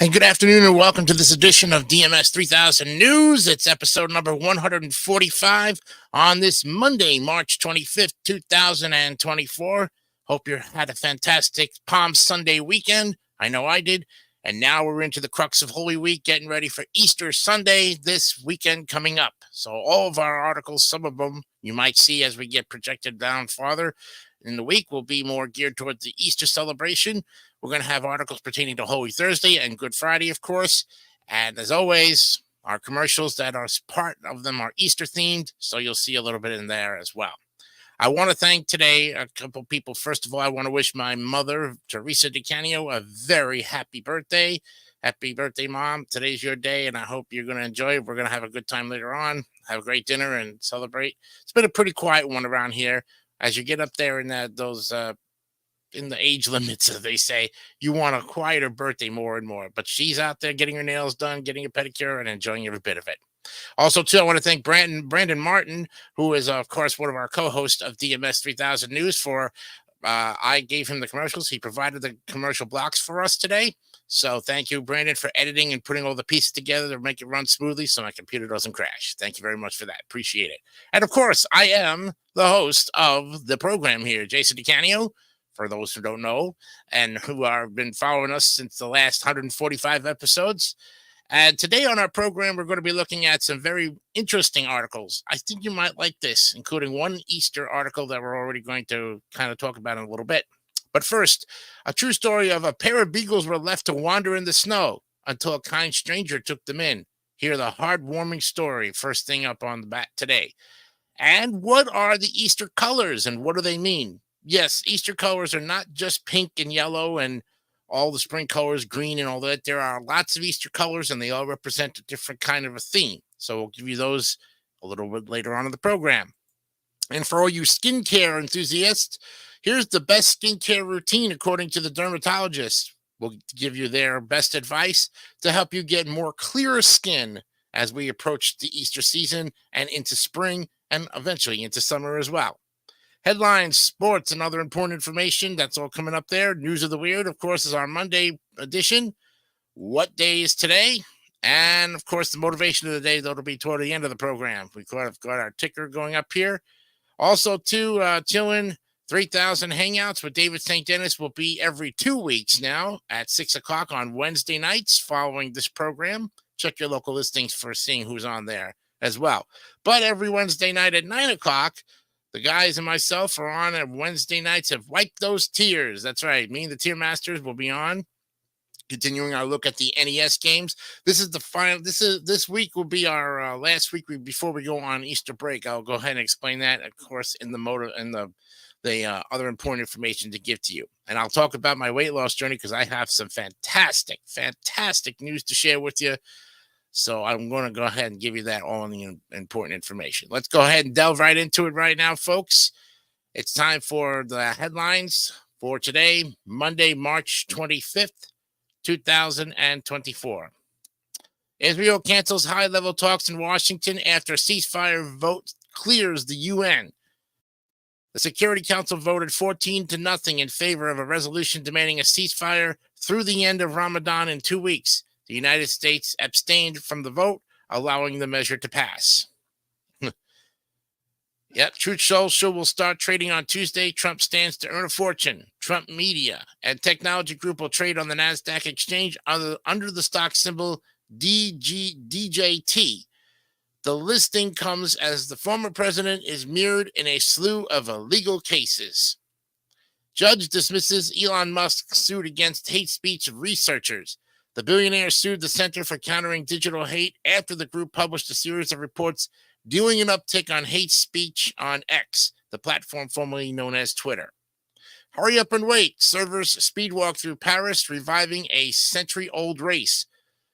And good afternoon and welcome to this edition of DMS 3000 News. It's episode number 145 on this Monday, March 25th, 2024. Hope you had a fantastic Palm Sunday weekend. I know I did. And now we're into the crux of Holy Week, getting ready for Easter Sunday this weekend coming up. So all of our articles, some of them you might see as we get projected down farther in the week, will be more geared towards the Easter celebration. We're going to have articles pertaining to Holy Thursday and Good Friday, of course. And as always, our commercials that are part of them are Easter themed, so you'll see a little bit in there as well. I want to thank today a couple people. First of all, I want to wish my mother, Teresa DeCanio, a very happy birthday. Happy birthday, Mom. Today's your day, and I hope you're going to enjoy it. We're going to have a good time later on, have a great dinner, and celebrate. It's been a pretty quiet one around here. As you get up there in in the age limits, as they say, you want a quieter birthday more and more. But she's out there getting her nails done, getting a pedicure, and enjoying every bit of it. Also, too, I want to thank Brandon Martin, who is, of course, one of our co-hosts of DMS 3000 News. I gave him the commercials. He provided the commercial blocks for us today. So thank you, Brandon, for editing and putting all the pieces together to make it run smoothly so my computer doesn't crash. Thank you very much for that. Appreciate it. And, of course, I am the host of the program here, Jason DeCanio, for those who don't know, and who have been following us since the last 145 episodes. And today on our program, we're going to be looking at some very interesting articles. I think you might like this, including one Easter article that we're already going to kind of talk about in a little bit. But first, a true story of a pair of beagles were left to wander in the snow until a kind stranger took them in. Hear the heartwarming story first thing up on the bat today. And what are the Easter colors and what do they mean? Yes, Easter colors are not just pink and yellow and all the spring colors, green and all that. There are lots of Easter colors and they all represent a different kind of a theme. So we'll give you those a little bit later on in the program. And for all you skincare enthusiasts, here's the best skincare routine according to the dermatologist. We'll give you their best advice to help you get more clearer skin as we approach the Easter season and into spring and eventually into summer as well. Headlines, sports, and other important information. That's all coming up there. News of the Weird, of course, is our Monday edition. What day is today? And, of course, the motivation of the day, that'll be toward the end of the program. We've got our ticker going up here. Also, too, Chillin' 3000 Hangouts with David St. Dennis will be every 2 weeks now at 6 o'clock on Wednesday nights following this program. Check your local listings for seeing who's on there as well. But every Wednesday night at 9 o'clock, the guys and myself are on at Wednesday nights have wiped those tears. That's right. Me and the Tier Masters will be on, continuing our look at the NES games. This is the final. This week will be our last week before we go on Easter break. I'll go ahead and explain that, of course, in the other important information to give to you. And I'll talk about my weight loss journey because I have some fantastic news to share with you. So I'm going to go ahead and give you that all in the important information. Let's go ahead and delve right into it right now, folks. It's time for the headlines for today, Monday, March 25th, 2024. Israel cancels high-level talks in Washington after a ceasefire vote clears the UN. The Security Council voted 14-0 in favor of a resolution demanding a ceasefire through the end of Ramadan in 2 weeks. The United States abstained from the vote, allowing the measure to pass. Yep, Truth Social will start trading on Tuesday. Trump stands to earn a fortune. Trump Media and Technology Group will trade on the NASDAQ exchange under the stock symbol DJT. The listing comes as the former president is mirrored in a slew of illegal cases. Judge dismisses Elon Musk's suit against hate speech researchers. The billionaire sued the Center for Countering Digital Hate after the group published a series of reports dealing an uptick on hate speech on X, the platform formerly known as Twitter. Hurry up and wait. Servers speed walk through Paris, reviving a century-old race.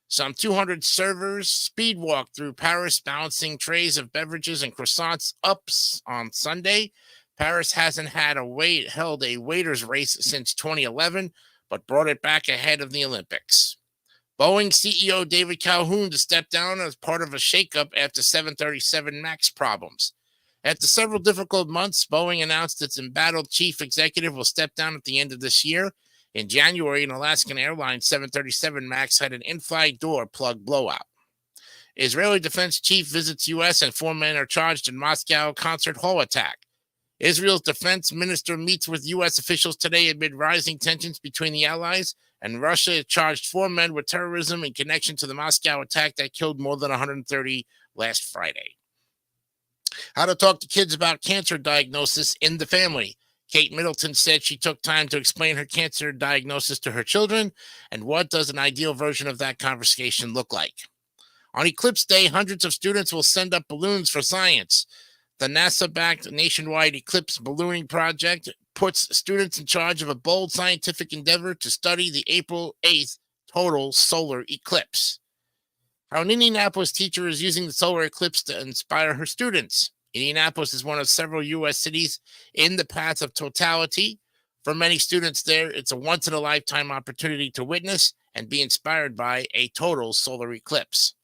Some 200 servers speed walk through Paris, balancing trays of beverages and croissants up on Sunday. Paris hasn't held a waiters race since 2011, but brought it back ahead of the Olympics. Boeing CEO David Calhoun to step down as part of a shakeup after 737 MAX problems. After several difficult months, Boeing announced its embattled chief executive will step down at the end of this year. In January, an Alaskan Airlines 737 MAX had an in-flight door plug blowout. Israeli defense chief visits U.S. and 4 men are charged in Moscow concert hall attack. Israel's defense minister meets with U.S. officials today amid rising tensions between the allies, and Russia charged 4 men with terrorism in connection to the Moscow attack that killed more than 130 last Friday. How to talk to kids about cancer diagnosis in the family. Kate Middleton said she took time to explain her cancer diagnosis to her children, and what does an ideal version of that conversation look like? On Eclipse Day, hundreds of students will send up balloons for science. The NASA-backed nationwide Eclipse Ballooning Project puts students in charge of a bold scientific endeavor to study the April 8th total solar eclipse. How an Indianapolis teacher is using the solar eclipse to inspire her students. Indianapolis is one of several U.S. cities in the path of totality. For many students there, it's a once-in-a-lifetime opportunity to witness and be inspired by a total solar eclipse.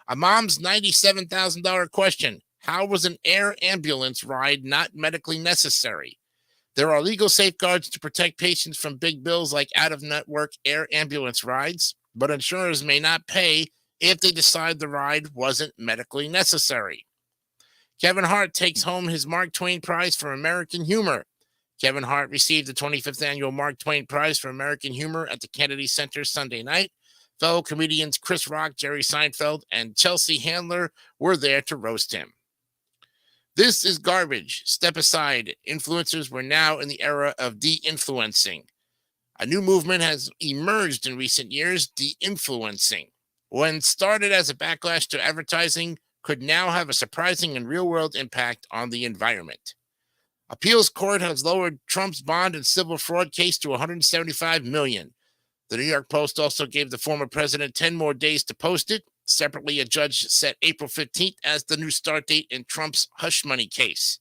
A mom's $97,000 question. How was an air ambulance ride not medically necessary? There are legal safeguards to protect patients from big bills like out-of-network air ambulance rides, but insurers may not pay if they decide the ride wasn't medically necessary. Kevin Hart takes home his Mark Twain Prize for American Humor. Kevin Hart received the 25th annual Mark Twain Prize for American Humor at the Kennedy Center Sunday night. Fellow comedians Chris Rock, Jerry Seinfeld, and Chelsea Handler were there to roast him. This is garbage. Step aside. Influencers were now in the era of de-influencing. A new movement has emerged in recent years, de-influencing. When started as a backlash to advertising, could now have a surprising and real-world impact on the environment. Appeals court has lowered Trump's bond and civil fraud case to $175 million. The New York Post also gave the former president 10 more days to post it. Separately, a judge set April 15th as the new start date in Trump's hush money case.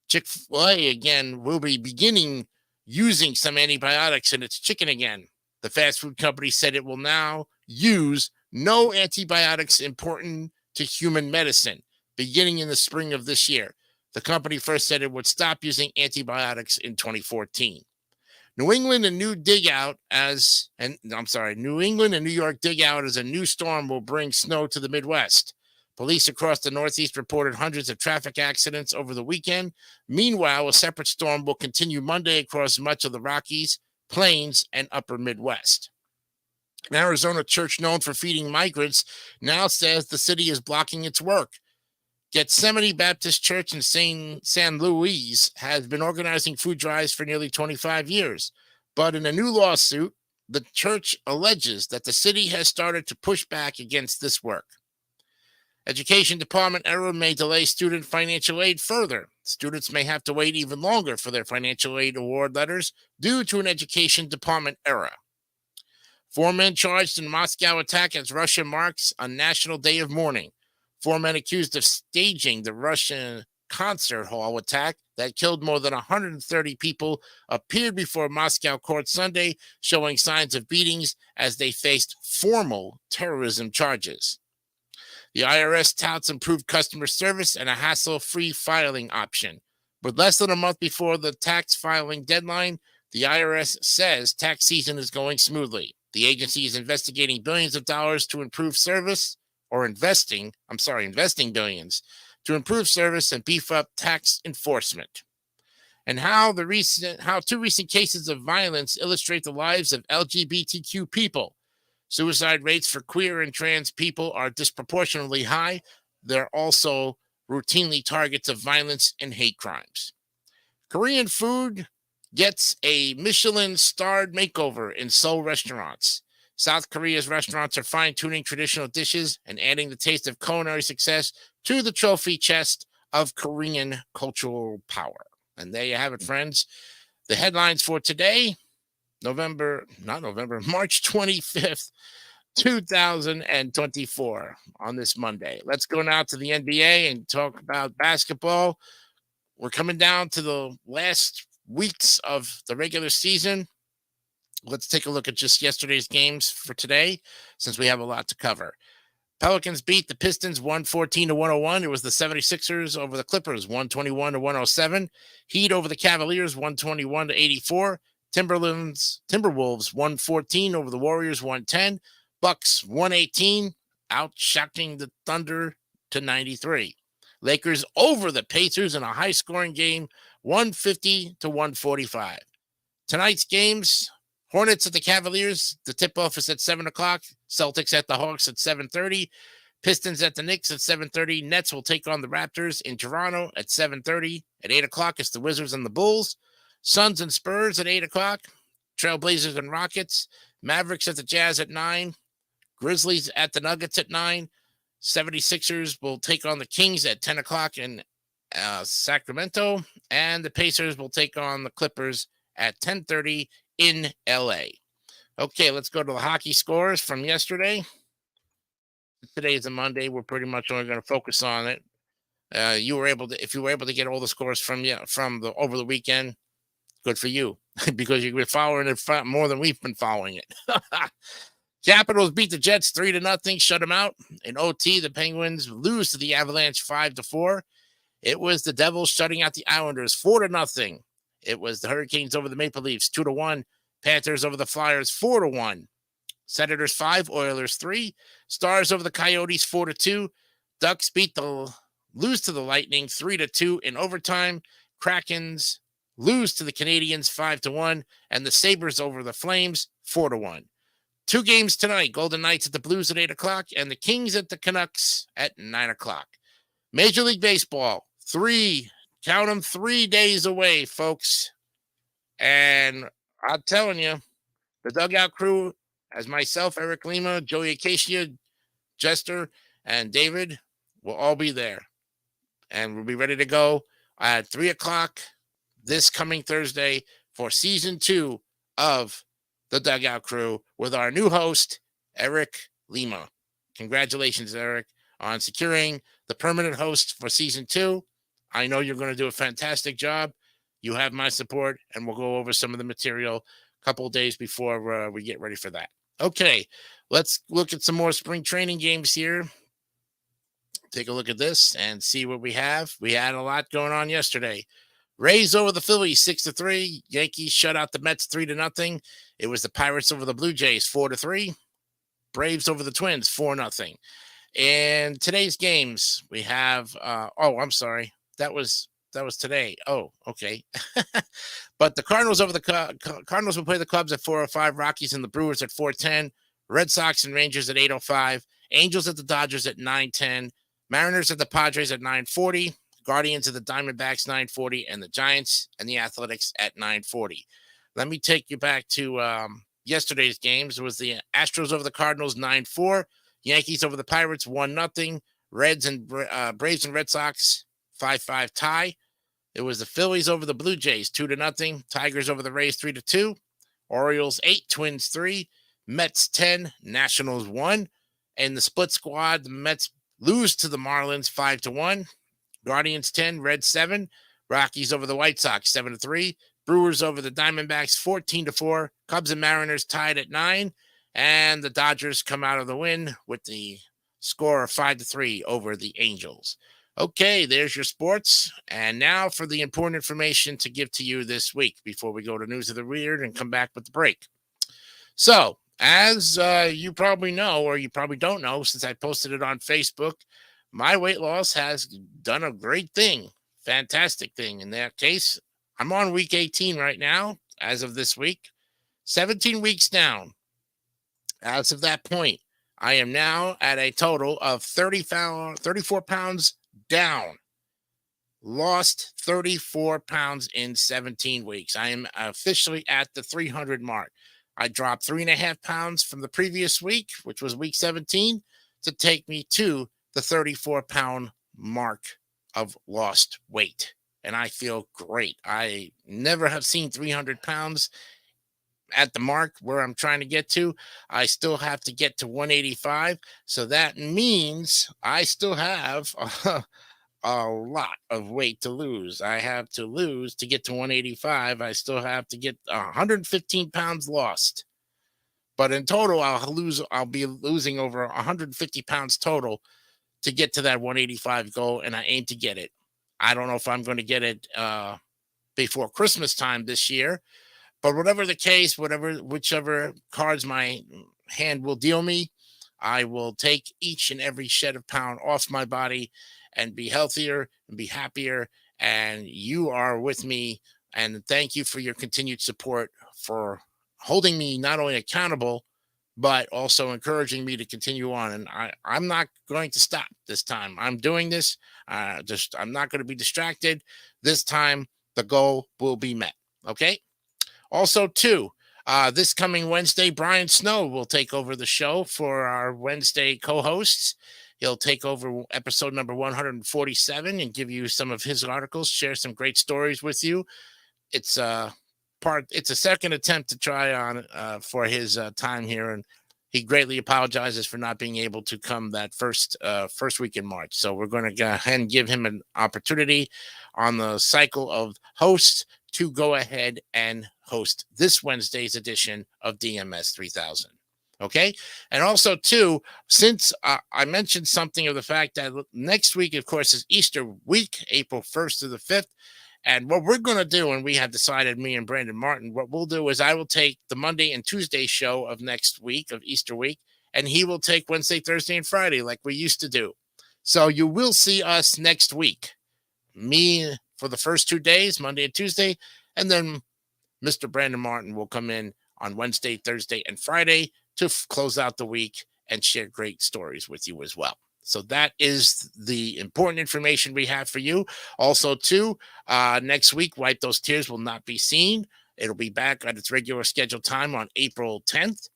Chick-fil-A, again, will be beginning using some antibiotics in its chicken again. The fast food company said it will now use no antibiotics important to human medicine, beginning in the spring of this year. The company first said it would stop using antibiotics in 2014. New England and New York dig out as a new storm will bring snow to the Midwest. Police across the Northeast reported hundreds of traffic accidents over the weekend. Meanwhile, a separate storm will continue Monday across much of the Rockies, Plains, and Upper Midwest. An Arizona church known for feeding migrants now says the city is blocking its work. Gethsemane Baptist Church in San Luis has been organizing food drives for nearly 25 years. But in a new lawsuit, the church alleges that the city has started to push back against this work. Education Department error may delay student financial aid further. Students may have to wait even longer for their financial aid award letters due to an Education Department error. 4 men charged in Moscow attack as Russia marks a national day of mourning. 4 men accused of staging the Russian concert hall attack that killed more than 130 people appeared before Moscow court Sunday, showing signs of beatings as they faced formal terrorism charges. The IRS touts improved customer service and a hassle-free filing option. But less than a month before the tax filing deadline, the IRS says tax season is going smoothly. The agency is investigating billions of dollars to improve service, investing billions to improve service and beef up tax enforcement. And how 2 recent cases of violence illustrate the lives of LGBTQ people. Suicide rates for queer and trans people are disproportionately high. They're also routinely targets of violence and hate crimes. Korean food gets a Michelin-starred makeover in Seoul restaurants. South Korea's restaurants are fine-tuning traditional dishes and adding the taste of culinary success to the trophy chest of Korean cultural power. And there you have it, friends. The headlines for today, March 25th, 2024, on this Monday. Let's go now to the NBA and talk about basketball. We're coming down to the last weeks of the regular season. Let's take a look at just yesterday's games for today, since we have a lot to cover. Pelicans beat the Pistons 114-101. It was the 76ers over the Clippers 121-107. Heat over the Cavaliers 121-84. Timberwolves 114 over the Warriors 110. Bucks 118, outshouting the Thunder to 93. Lakers over the Pacers in a high-scoring game, 150 to 145. Tonight's games: Hornets at the Cavaliers. The tip-off is at 7 o'clock. Celtics at the Hawks at 7:30. Pistons at the Knicks at 7:30. Nets will take on the Raptors in Toronto at 7:30. At 8 o'clock, it's the Wizards and the Bulls. Suns and Spurs at 8 o'clock. Trailblazers and Rockets. Mavericks at the Jazz at 9. Grizzlies at the Nuggets at 9. 76ers will take on the Kings at 10 o'clock in Sacramento. And the Pacers will take on the Clippers at 10:30 in LA. Okay, let's go to the hockey scores from yesterday. Today is a Monday. We're pretty much only going to focus on it. If you were able to get all the scores from the over the weekend, good for you, because you've been following it more than we've been following it. Capitals beat the Jets 3-0, shut them out. In OT, the Penguins lose to the Avalanche 5-4. It was the Devils shutting out the Islanders 4-0. It was the Hurricanes over the Maple Leafs 2-1. Panthers over the Flyers 4-1. Senators 5, Oilers 3. Stars over the Coyotes 4-2. Ducks lose to the Lightning 3-2 in overtime. Krakens lose to the Canadiens 5-1, and the Sabres over the Flames 4-1. 2 games tonight: Golden Knights at the Blues at 8 o'clock, and the Kings at the Canucks at 9 o'clock. Major League Baseball, 3 days away, folks. And I'm telling you, the Dugout Crew, as myself, Eric Lima, Joey Acacia, Jester, and David, will all be there. And we'll be ready to go at 3 o'clock this coming Thursday for season 2 of the Dugout Crew with our new host, Eric Lima. Congratulations, Eric, on securing the permanent host for season 2. I know you're going to do a fantastic job. You have my support, and we'll go over some of the material a couple of days before we get ready for that. Okay, let's look at some more spring training games here. Take a look at this and see what we have. We had a lot going on yesterday. Rays over the Phillies 6-3. Yankees shut out the Mets 3-0. It was the Pirates over the Blue Jays 4-3. Braves over the Twins 4-0. And today's games, we have I'm sorry. That was today. Oh, okay. But the Cardinals over the Cardinals will play the Cubs at 4:05. Rockies and the Brewers at 4:10. Red Sox and Rangers at 8:05. Angels at the Dodgers at 9:10. Mariners at the Padres at 9:40. Guardians of the Diamondbacks 9:40, and the Giants and the Athletics at 9:40. Let me take you back to yesterday's games. It was the Astros over the Cardinals 9-4. Yankees over the Pirates 1-0. Reds and Braves and Red Sox 5-5 tie. It was the Phillies over the Blue Jays 2-0. Tigers over the Rays 3-2. Orioles 8, Twins 3. Mets 10, Nationals 1. And the split squad, the Mets lose to the Marlins 5-1. Guardians 10, Reds 7. Rockies over the White Sox 7-3. Brewers over the Diamondbacks 14-4. Cubs and Mariners tied at 9. And the Dodgers come out of the win with the score of 5-3 over the Angels. Okay, there's your sports. And now for the important information to give to you this week before we go to News of the Weird and come back with the break. So, as you probably know, or you probably don't know, since I posted it on Facebook, my weight loss has done a great thing, fantastic thing. In that case, I'm on week 18 right now, as of this week, 17 weeks down. As of that point, I am now at a total of 34 pounds down. Lost 34 pounds in 17 weeks. I am officially at the 300 mark. I dropped 3.5 pounds from the previous week, which was week 17, to take me to the 34-pound mark of lost weight. And I feel great. I never have seen 300 pounds at the mark where I'm trying to get to. I still have to get to 185. So that means I still have a lot of weight to lose. I have to lose to get to 185. I still have to get 115 pounds lost. But in total, I'll be losing over 150 pounds total to get to that 185 goal, and I aim to get it. I don't know if I'm going to get it before Christmas time this year, But whatever the case, whichever cards my hand will deal me, I will take each and every shed of pound off my body and be healthier and be happier. And you are with me. And thank you for your continued support, for holding me not only accountable, but also encouraging me to continue on. And I'm not going to stop this time. I'm doing this. I'm not going to be distracted. This time, the goal will be met. Okay. Also, too, this coming Wednesday, Brian Snow will take over the show for our Wednesday co-hosts. He'll take over episode number 147 and give you some of his articles, share some great stories with you. It's a second attempt to try on for his time here, and he greatly apologizes for not being able to come that first week in March. So we're going to go ahead and give him an opportunity on the cycle of hosts to go ahead and host this Wednesday's edition of DMS 3000. Okay. And also, too, since I mentioned something of the fact that next week, of course, is Easter week, April 1st to the 5th. And what we're going to do, and we have decided, me and Brandon Martin, what we'll do is I will take the Monday and Tuesday show of next week, of Easter week, and he will take Wednesday, Thursday, and Friday like we used to do. So you will see us next week. Me for the first 2 days, Monday and Tuesday, and then Mr. Brandon Martin will come in on Wednesday, Thursday, and Friday to close out the week and share great stories with you as well. So that is the important information we have for you. Also, too, next week, Wipe Those Tears will not be seen. It'll be back at its regular scheduled time on April 10th.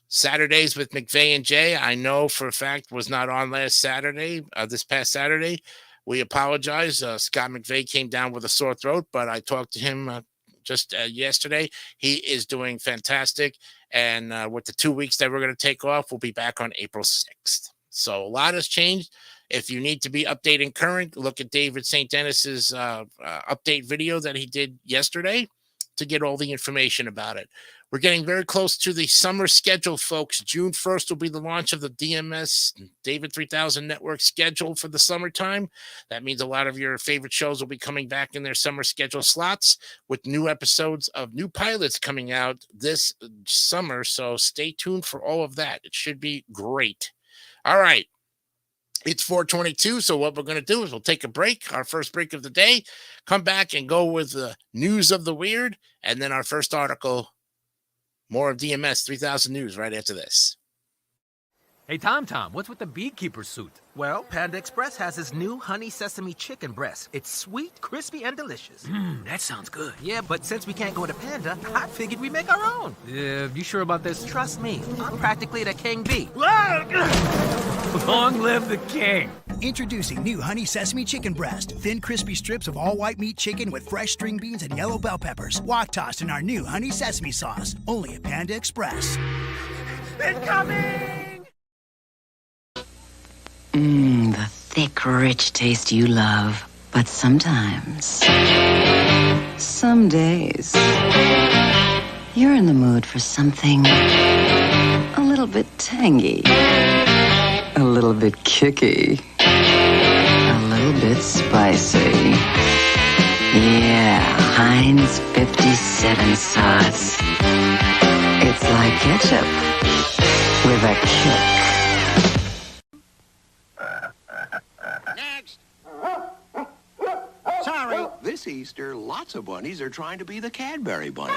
Saturdays with McVeigh and Jay, I know for a fact, was not on last Saturday, this past Saturday. We apologize. Scott McVeigh came down with a sore throat, but I talked to him just yesterday. He is doing fantastic. And with the 2 weeks that we're going to take off, we'll be back on April 6th. So a lot has changed. If you need to be updating current, look at David St. Dennis's update video that he did yesterday to get all the information about it. We're getting very close to the summer schedule, folks. June 1st will be the launch of the DMS David 3000 Network schedule for the summertime. That means a lot of your favorite shows will be coming back in their summer schedule slots with new episodes of new pilots coming out this summer. So stay tuned for all of that. It should be great. All right. It's 4:22, so what we're going to do is we'll take a break, our first break of the day, come back and go with the news of the weird, and then our first article, more of DMS 3000 news right after this. Hey, Tom, what's with the beekeeper suit? Well, Panda Express has this new honey sesame chicken breast. It's sweet, crispy, and delicious. That sounds good. Yeah, but since we can't go to Panda, I figured we'd make our own. You sure about this? Trust me, I'm practically the king bee. Long live the king. Introducing new honey sesame chicken breast. Thin, crispy strips of all-white meat chicken with fresh string beans and yellow bell peppers. Wok tossed in our new honey sesame sauce. Only at Panda Express. Incoming! The thick, rich taste you love. But sometimes, some days, you're in the mood for something a little bit tangy, a little bit kicky, a little bit spicy. Yeah, Heinz 57 sauce. It's like ketchup with a kick. Sorry. This Easter, lots of bunnies are trying to be the Cadbury bunny.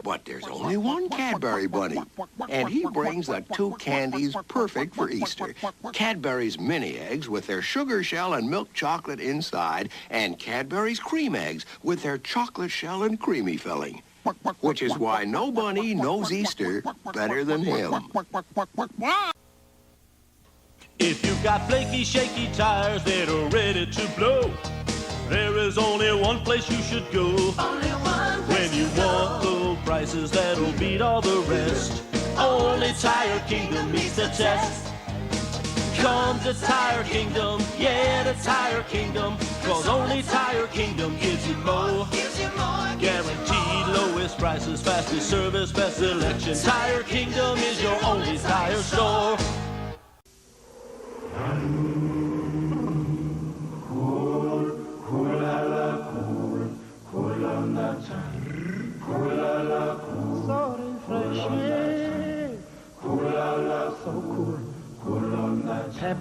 But there's only one Cadbury bunny, and he brings the two candies perfect for Easter. Cadbury's mini eggs with their sugar shell and milk chocolate inside, and Cadbury's cream eggs with their chocolate shell and creamy filling. Which is why no bunny knows Easter better than him. If you've got flaky, shaky tires that are ready to blow, there is only one place you should go. When you want low prices that'll beat all the rest, only Tire Kingdom meets the test. Come to Tire Kingdom, yeah, the Tire Kingdom, 'cause only Tire Kingdom gives you more. Guaranteed lowest prices, fastest service, best selection. Tire Kingdom is your only tire store.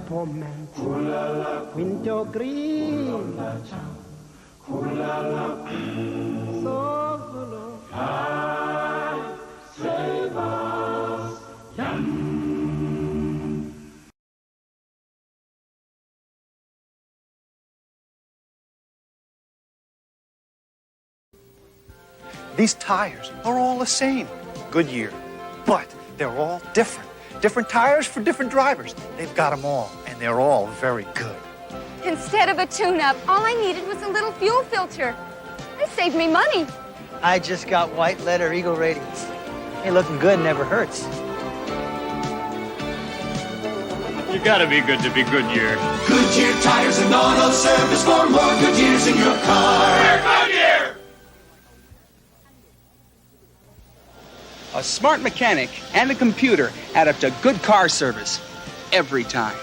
poor man. Winter green. So full of life, save us, These tires are all the same, Goodyear, but they're all different. Different tires for different drivers. They've got them all, and they're all very good. Instead of a tune-up, all I needed was a little fuel filter. This saved me money. I just got white letter Eagle ratings. Hey, looking good never hurts. You gotta be good to be Goodyear. Goodyear tires and auto service for more Goodyears in your car. We're Goodyear! A smart mechanic and a computer add up to good car service every time.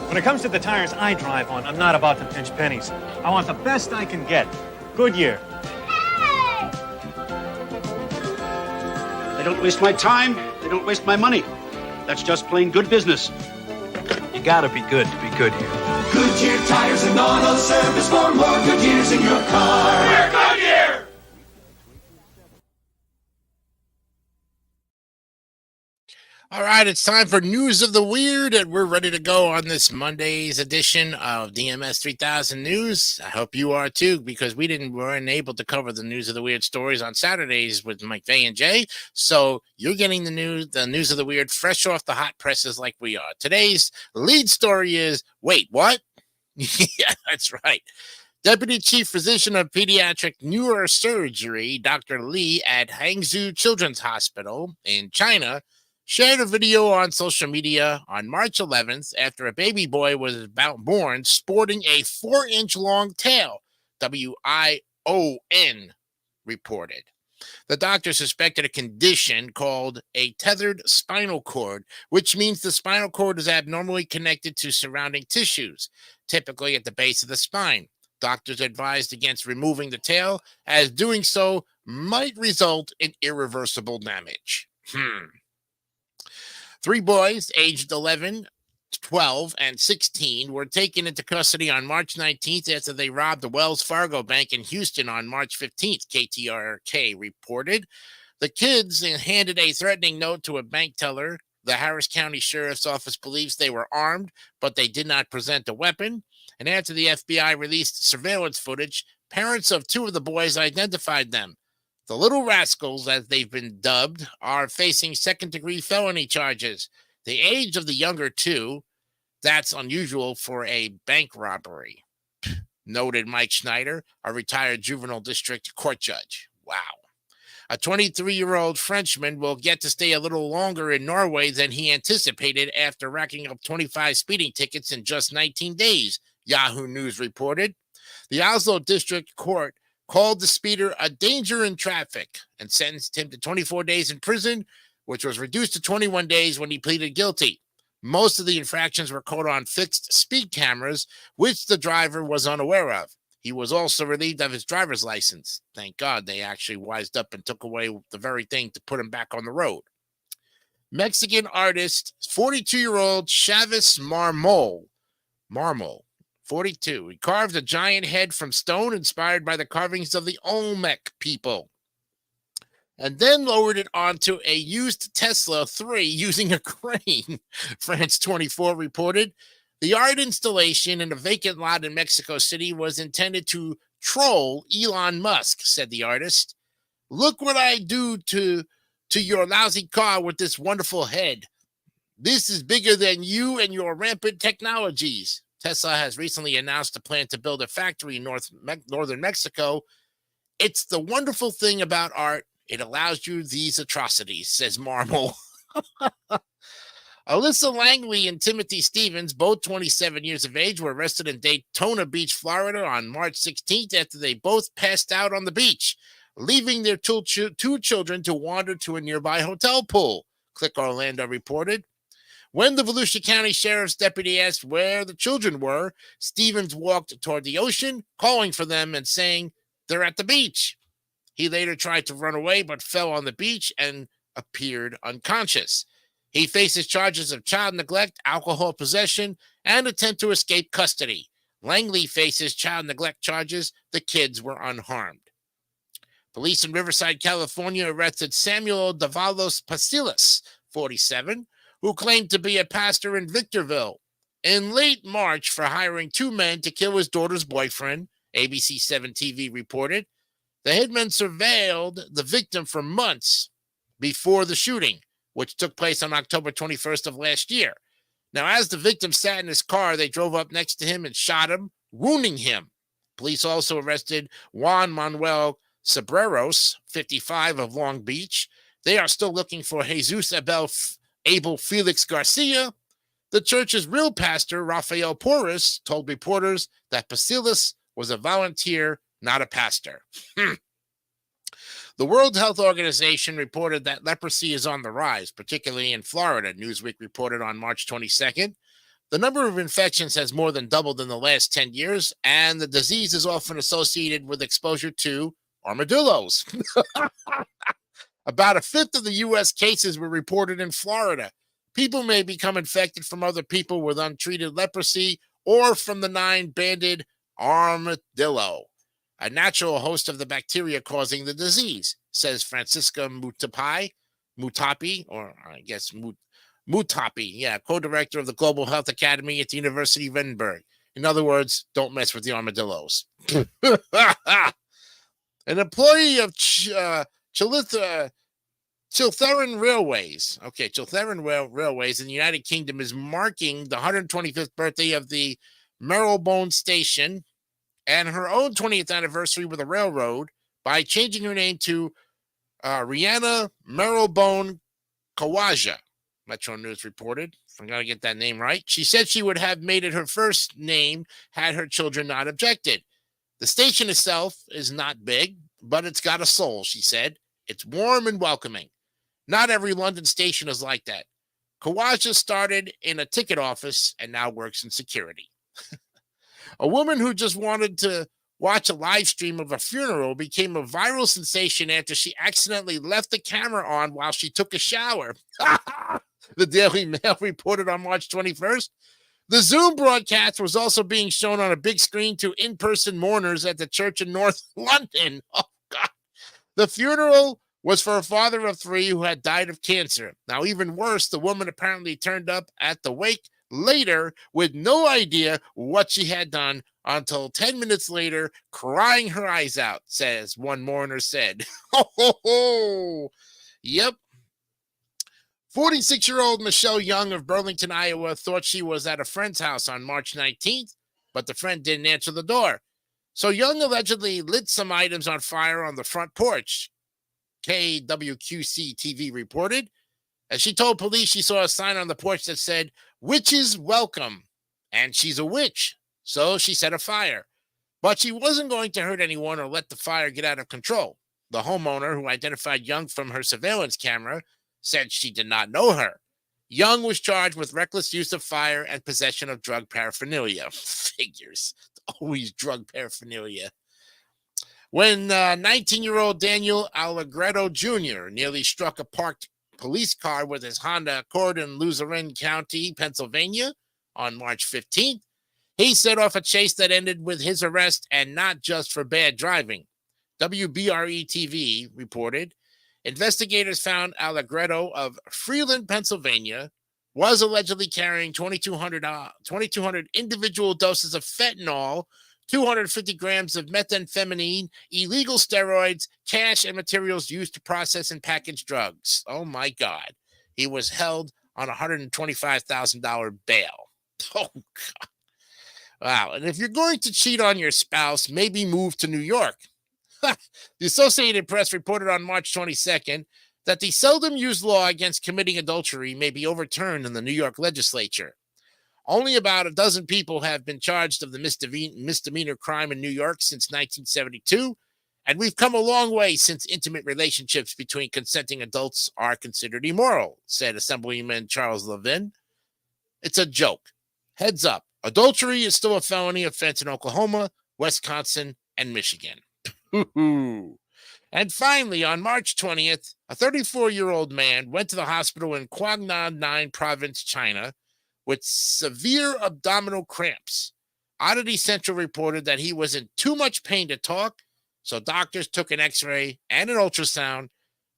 When it comes to the tires I drive on, I'm not about to pinch pennies. I want the best I can get. Goodyear. Hey! They don't waste my time. They don't waste my money. That's just plain good business. You gotta be good to be Goodyear. Goodyear tires and auto service for more Goodyears in your car. We're Goodyear! All right, it's time for News of the Weird, and we're ready to go on this Monday's edition of DMS 3000 News. I hope you are too, because we weren't able to cover the News of the Weird stories on Saturdays with Mike Vay and Jay. So you're getting the News of the Weird fresh off the hot presses like we are. Today's lead story is, wait, what? Yeah, that's right. Deputy Chief Physician of Pediatric Neurosurgery, Dr. Li at Hangzhou Children's Hospital in China, shared a video on social media on March 11th after a baby boy was born sporting a 4-inch long tail, WION reported. The doctor suspected a condition called a tethered spinal cord, which means the spinal cord is abnormally connected to surrounding tissues, typically at the base of the spine. Doctors advised against removing the tail, as doing so might result in irreversible damage. 3 boys aged 11, 12, and 16 were taken into custody on March 19th after they robbed the Wells Fargo Bank in Houston on March 15th, KTRK reported. The kids handed a threatening note to a bank teller. The Harris County Sheriff's Office believes they were armed, but they did not present a weapon. And after the FBI released surveillance footage, parents of 2 of the boys identified them. The little rascals, as they've been dubbed, are facing second-degree felony charges. The age of the younger 2, that's unusual for a bank robbery, noted Mike Schneider, a retired juvenile district court judge. Wow. A 23-year-old Frenchman will get to stay a little longer in Norway than he anticipated after racking up 25 speeding tickets in just 19 days, Yahoo News reported. The Oslo District Court called the speeder a danger in traffic and sentenced him to 24 days in prison, which was reduced to 21 days when he pleaded guilty. Most of the infractions were caught on fixed speed cameras, which the driver was unaware of. He was also relieved of his driver's license. Thank God they actually wised up and took away the very thing to put him back on the road. Mexican artist, 42-year-old Chavis Marmol, 42. He carved a giant head from stone inspired by the carvings of the Olmec people, and then lowered it onto a used Tesla 3 using a crane, France 24 reported. The art installation in a vacant lot in Mexico City was intended to troll Elon Musk, said the artist. Look what I do to your lousy car with this wonderful head. This is bigger than you and your rampant technologies. Tesla has recently announced a plan to build a factory in northern Mexico. It's the wonderful thing about art. It allows you these atrocities, says Marmol. Alyssa Langley and Timothy Stevens, both 27 years of age, were arrested in Daytona Beach, Florida on March 16th after they both passed out on the beach, leaving their 2 children to wander to a nearby hotel pool, Click Orlando reported. When the Volusia County Sheriff's deputy asked where the children were, Stevens walked toward the ocean, calling for them and saying, "They're at the beach." He later tried to run away but fell on the beach and appeared unconscious. He faces charges of child neglect, alcohol possession, and attempt to escape custody. Langley faces child neglect charges. The kids were unharmed. Police in Riverside, California arrested Samuel Davalos Pasilas, 47, who claimed to be a pastor in Victorville in late March for hiring two men to kill his daughter's boyfriend, ABC 7 TV reported. The hitmen surveilled the victim for months before the shooting, which took place on October 21st of last year. Now, as the victim sat in his car, they drove up next to him and shot him, wounding him. Police also arrested Juan Manuel Sabreros, 55, of Long Beach. They are still looking for Jesus Abel Felix Garcia. The church's real pastor, Rafael Porras, told reporters that Pasilas was a volunteer, not a pastor. The World Health Organization reported that leprosy is on the rise, particularly in Florida, Newsweek reported on March 22nd. The number of infections has more than doubled in the last 10 years, and the disease is often associated with exposure to armadillos. About a fifth of the U.S. cases were reported in Florida. People may become infected from other people with untreated leprosy or from the 9-banded armadillo, a natural host of the bacteria causing the disease, says Francisca Mutapi, co-director of the Global Health Academy at the University of Edinburgh. In other words, don't mess with the armadillos. An employee of Chiltern Railways, Railways in the United Kingdom is marking the 125th birthday of the Marylebone Station and her own 20th anniversary with the railroad by changing her name to Rihanna Marylebone Kawaja, Metro News reported. If I'm going to get that name right. She said she would have made it her first name had her children not objected. The station itself is not big, but it's got a soul, she said. It's warm and welcoming. Not every London station is like that. Kawaja started in a ticket office and now works in security. A woman who just wanted to watch a live stream of a funeral became a viral sensation after she accidentally left the camera on while she took a shower. The Daily Mail reported on March 21st. The Zoom broadcast was also being shown on a big screen to in-person mourners at the church in North London. Oh, God. The funeral was for a father of 3 who had died of cancer. Now, even worse, the woman apparently turned up at the wake later with no idea what she had done until 10 minutes later, crying her eyes out, says one mourner said. Ho, ho, ho. Yep. 46-year-old Michelle Young of Burlington, Iowa, thought she was at a friend's house on March 19th, but the friend didn't answer the door. So Young allegedly lit some items on fire on the front porch, KWQC-TV reported. As she told police, she saw a sign on the porch that said, "Witches welcome," and she's a witch, so she set a fire. But she wasn't going to hurt anyone or let the fire get out of control. The homeowner, who identified Young from her surveillance camera, said she did not know her. Young was charged with reckless use of fire and possession of drug paraphernalia. Figures. Always drug paraphernalia. When 19-year-old Daniel Allegretto Jr. nearly struck a parked police car with his Honda Accord in Luzerne County, Pennsylvania, on March 15th, he set off a chase that ended with his arrest, and not just for bad driving. WBRE-TV reported, investigators found Allegretto of Freeland, Pennsylvania, was allegedly carrying 2,200 individual doses of fentanyl, 250 grams of methamphetamine, illegal steroids, cash, and materials used to process and package drugs. Oh, my God. He was held on $125,000 bail. Oh, God. Wow. And if you're going to cheat on your spouse, maybe move to New York. The Associated Press reported on March 22nd that the seldom used law against committing adultery may be overturned in the New York legislature. Only about a dozen people have been charged of the misdemeanor crime in New York since 1972, and we've come a long way since intimate relationships between consenting adults are considered immoral, said Assemblyman Charles Levin. It's a joke. Heads up. Adultery is still a felony offense in Oklahoma, Wisconsin, and Michigan. And finally, on March 20th, a 34-year-old man went to the hospital in Guangnan Province, China, with severe abdominal cramps. Oddity Central reported that he was in too much pain to talk, so doctors took an x-ray and an ultrasound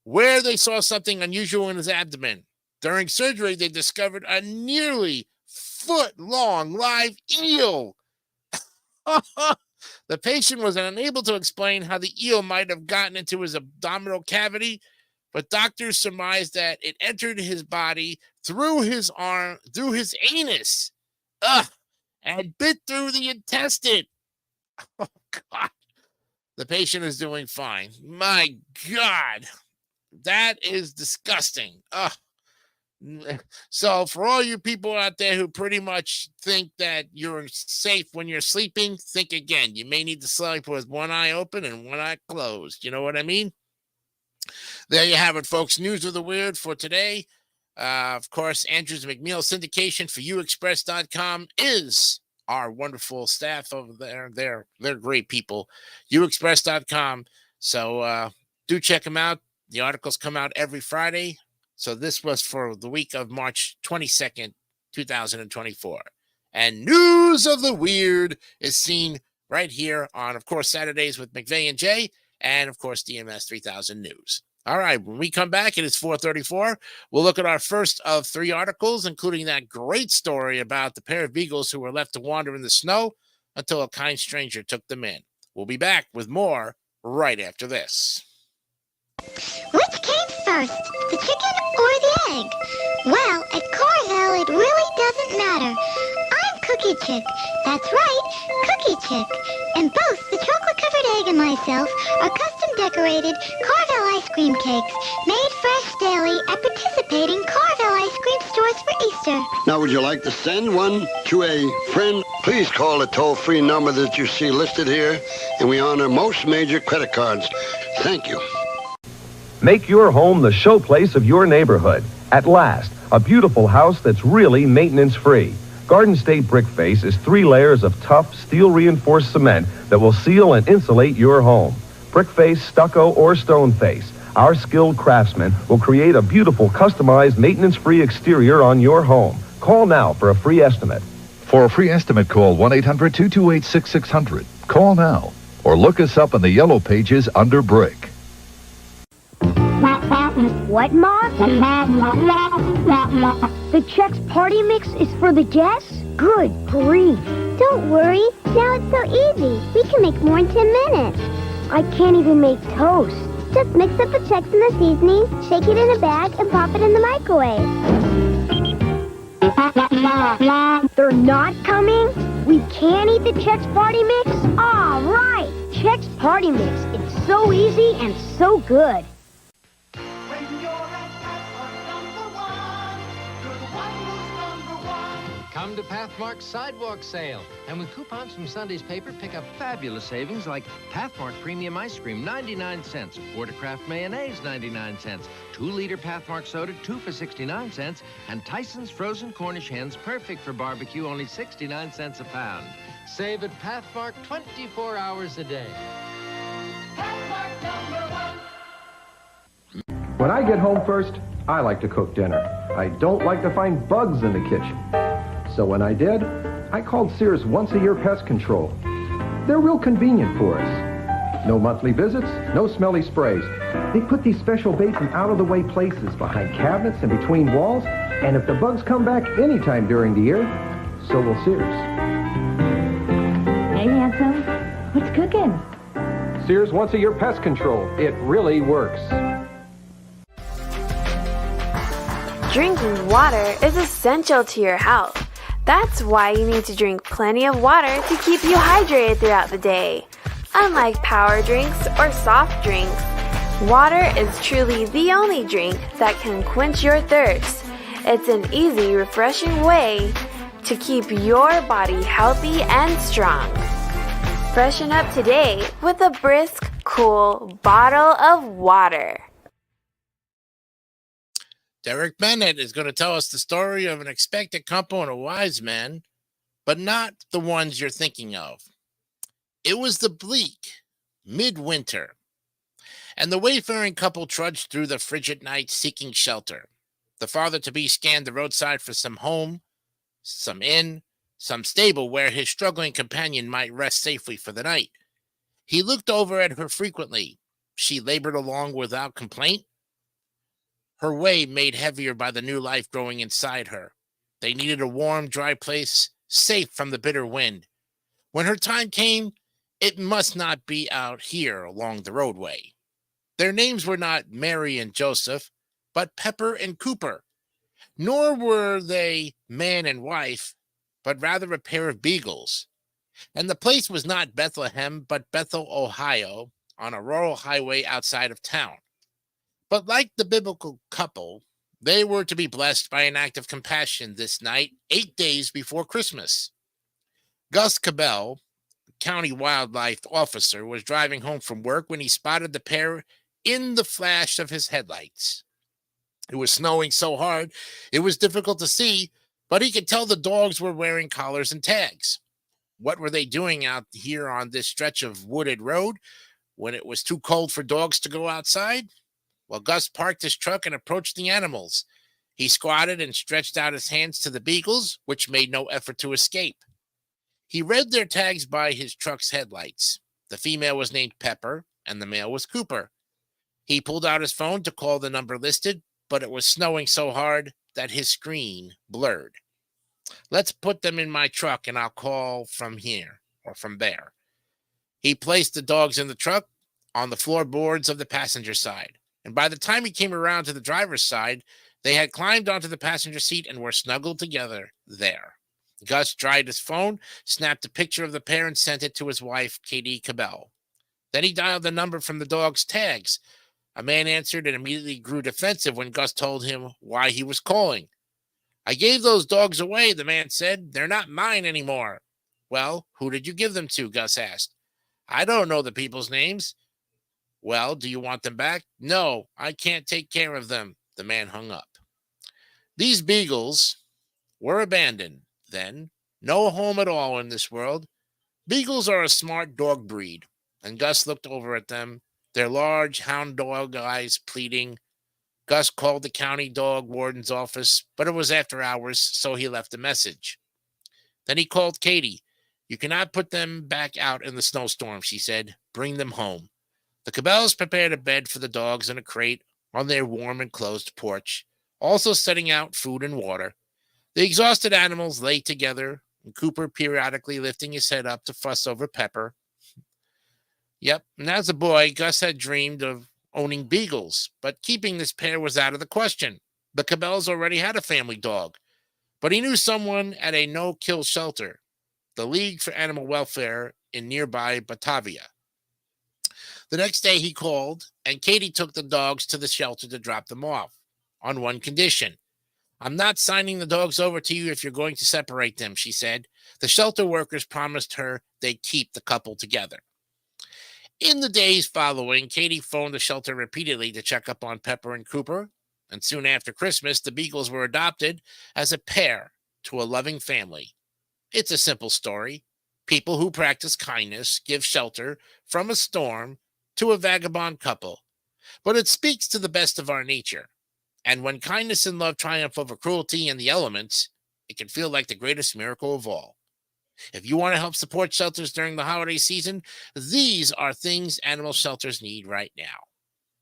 where they saw something unusual in his abdomen. During surgery, they discovered a nearly foot-long live eel. The patient was unable to explain how the eel might have gotten into his abdominal cavity, but doctors surmised that it entered his body through his arm, through his anus, and bit through the intestine. Oh, God. The patient is doing fine. My God. That is disgusting. So for all you people out there who pretty much think that you're safe when you're sleeping, think again. You may need to sleep with one eye open and one eye closed. You know what I mean? There you have it, folks. News of the Weird for today. Of course, Andrews McNeil syndication for uexpress.com is our wonderful staff over there. They're great people. uexpress.com. So do check them out. The articles come out every Friday. So this was for the week of March 22nd, 2024. And News of the Weird is seen right here on, of course, Saturdays with McVeigh and Jay, and, of course, DMS 3000 News. All right, when we come back, it is 4:34. We'll look at our first of 3 articles, including that great story about the pair of beagles who were left to wander in the snow until a kind stranger took them in. We'll be back with more right after this. Which came first, the chicken or the egg? Well, at Carvel, it really doesn't matter. I'm Cookie Chick. That's right, Cookie Chick. And both the chocolate-covered egg and myself are custom-decorated Carvel ice cream cakes made fresh daily at participating Carvel ice cream stores for Easter. Now, would you like to send one to a friend? Please call the toll-free number that you see listed here, and we honor most major credit cards. Thank you. Make your home the showplace of your neighborhood. At last, a beautiful house that's really maintenance-free. Garden State Brick Face is 3 layers of tough, steel-reinforced cement that will seal and insulate your home. Brick face, stucco, or stone face. Our skilled craftsmen will create a beautiful, customized, maintenance-free exterior on your home. Call now for a free estimate. For a free estimate, call 1-800-228-6600. Call now, or look us up in the yellow pages under Brick. What, Ma? The Chex Party Mix is for the guests? Good grief. Don't worry, now it's so easy. We can make more in 10 minutes. I can't even make toast. Just mix up the Chex and the seasoning, shake it in a bag, and pop it in the microwave. They're not coming? We can't eat the Chex Party Mix? All right, Chex Party Mix. It's so easy and so good. Come to Pathmark Sidewalk Sale. And with coupons from Sunday's paper, pick up fabulous savings like Pathmark Premium Ice Cream, 99 cents. Watercraft Mayonnaise, 99 cents. 2-liter Pathmark Soda, 2 for 69 cents. And Tyson's Frozen Cornish Hens, perfect for barbecue, only 69 cents a pound. Save at Pathmark 24 hours a day. When I get home first, I like to cook dinner. I don't like to find bugs in the kitchen. So when I did, I called Sears Once-A-Year Pest Control. They're real convenient for us. No monthly visits, no smelly sprays. They put these special baits in out-of-the-way places behind cabinets and between walls, and if the bugs come back anytime during the year, so will Sears. Hey, handsome. What's cooking? Sears Once-A-Year Pest Control. It really works. Drinking water is essential to your health. That's why you need to drink plenty of water to keep you hydrated throughout the day. Unlike power drinks or soft drinks, water is truly the only drink that can quench your thirst. It's an easy, refreshing way to keep your body healthy and strong. Freshen up today with a brisk, cool bottle of water. Derek Bennett is going to tell us the story of an expected couple and a wise man, but not the ones you're thinking of. It was the bleak midwinter, and the wayfaring couple trudged through the frigid night seeking shelter. The father-to-be scanned the roadside for some home, some inn, some stable where his struggling companion might rest safely for the night. He looked over at her frequently. She labored along without complaint, her way made heavier by the new life growing inside her. They needed a warm, dry place, safe from the bitter wind. When her time came, it must not be out here along the roadway. Their names were not Mary and Joseph, but Pepper and Cooper. Nor were they man and wife, but rather a pair of beagles. And the place was not Bethlehem, but Bethel, Ohio, on a rural highway outside of town. But like the biblical couple, they were to be blessed by an act of compassion this night, 8 days before Christmas. Gus Cabell, county wildlife officer, was driving home from work when he spotted the pair in the flash of his headlights. It was snowing so hard, it was difficult to see, but he could tell the dogs were wearing collars and tags. What were they doing out here on this stretch of wooded road when it was too cold for dogs to go outside? Well, Gus parked his truck and approached the animals. He squatted and stretched out his hands to the beagles, which made no effort to escape. He read their tags by his truck's headlights. The female was named Pepper, and the male was Cooper. He pulled out his phone to call the number listed, but it was snowing so hard that his screen blurred. Let's put them in my truck, and I'll call from here or from there. He placed the dogs in the truck on the floorboards of the passenger side. And by the time he came around to the driver's side, they had climbed onto the passenger seat and were snuggled together there. Gus dried his phone, snapped a picture of the pair, and sent it to his wife, Katie Cabell. Then he dialed the number from the dog's tags. A man answered and immediately grew defensive when Gus told him why he was calling. I gave those dogs away, the man said. They're not mine anymore. Well, who did you give them to? Gus asked. I don't know the people's names. Well, do you want them back? No, I can't take care of them. The man hung up. These beagles were abandoned then. No home at all in this world. Beagles are a smart dog breed, and Gus looked over at them, their large hound dog eyes pleading. Gus called the county dog warden's office, but it was after hours, so he left a message. Then he called Katie. You cannot put them back out in the snowstorm, she said. Bring them home. The Cabells prepared a bed for the dogs and a crate on their warm enclosed porch, also setting out food and water. The exhausted animals lay together, and Cooper periodically lifting his head up to fuss over Pepper. Yep, and as a boy, Gus had dreamed of owning beagles, but keeping this pair was out of the question. The Cabells already had a family dog, but he knew someone at a no-kill shelter, the League for Animal Welfare in nearby Batavia. The next day he called, and Katie took the dogs to the shelter to drop them off, on one condition. I'm not signing the dogs over to you if you're going to separate them, she said. The shelter workers promised her they'd keep the couple together. In the days following, Katie phoned the shelter repeatedly to check up on Pepper and Cooper, and soon after Christmas, the beagles were adopted as a pair to a loving family. It's a simple story. People who practice kindness give shelter from a storm to a vagabond couple, but it speaks to the best of our nature. And when kindness and love triumph over cruelty and the elements, it can feel like the greatest miracle of all. If you want to help support shelters during the holiday season, these are things animal shelters need right now.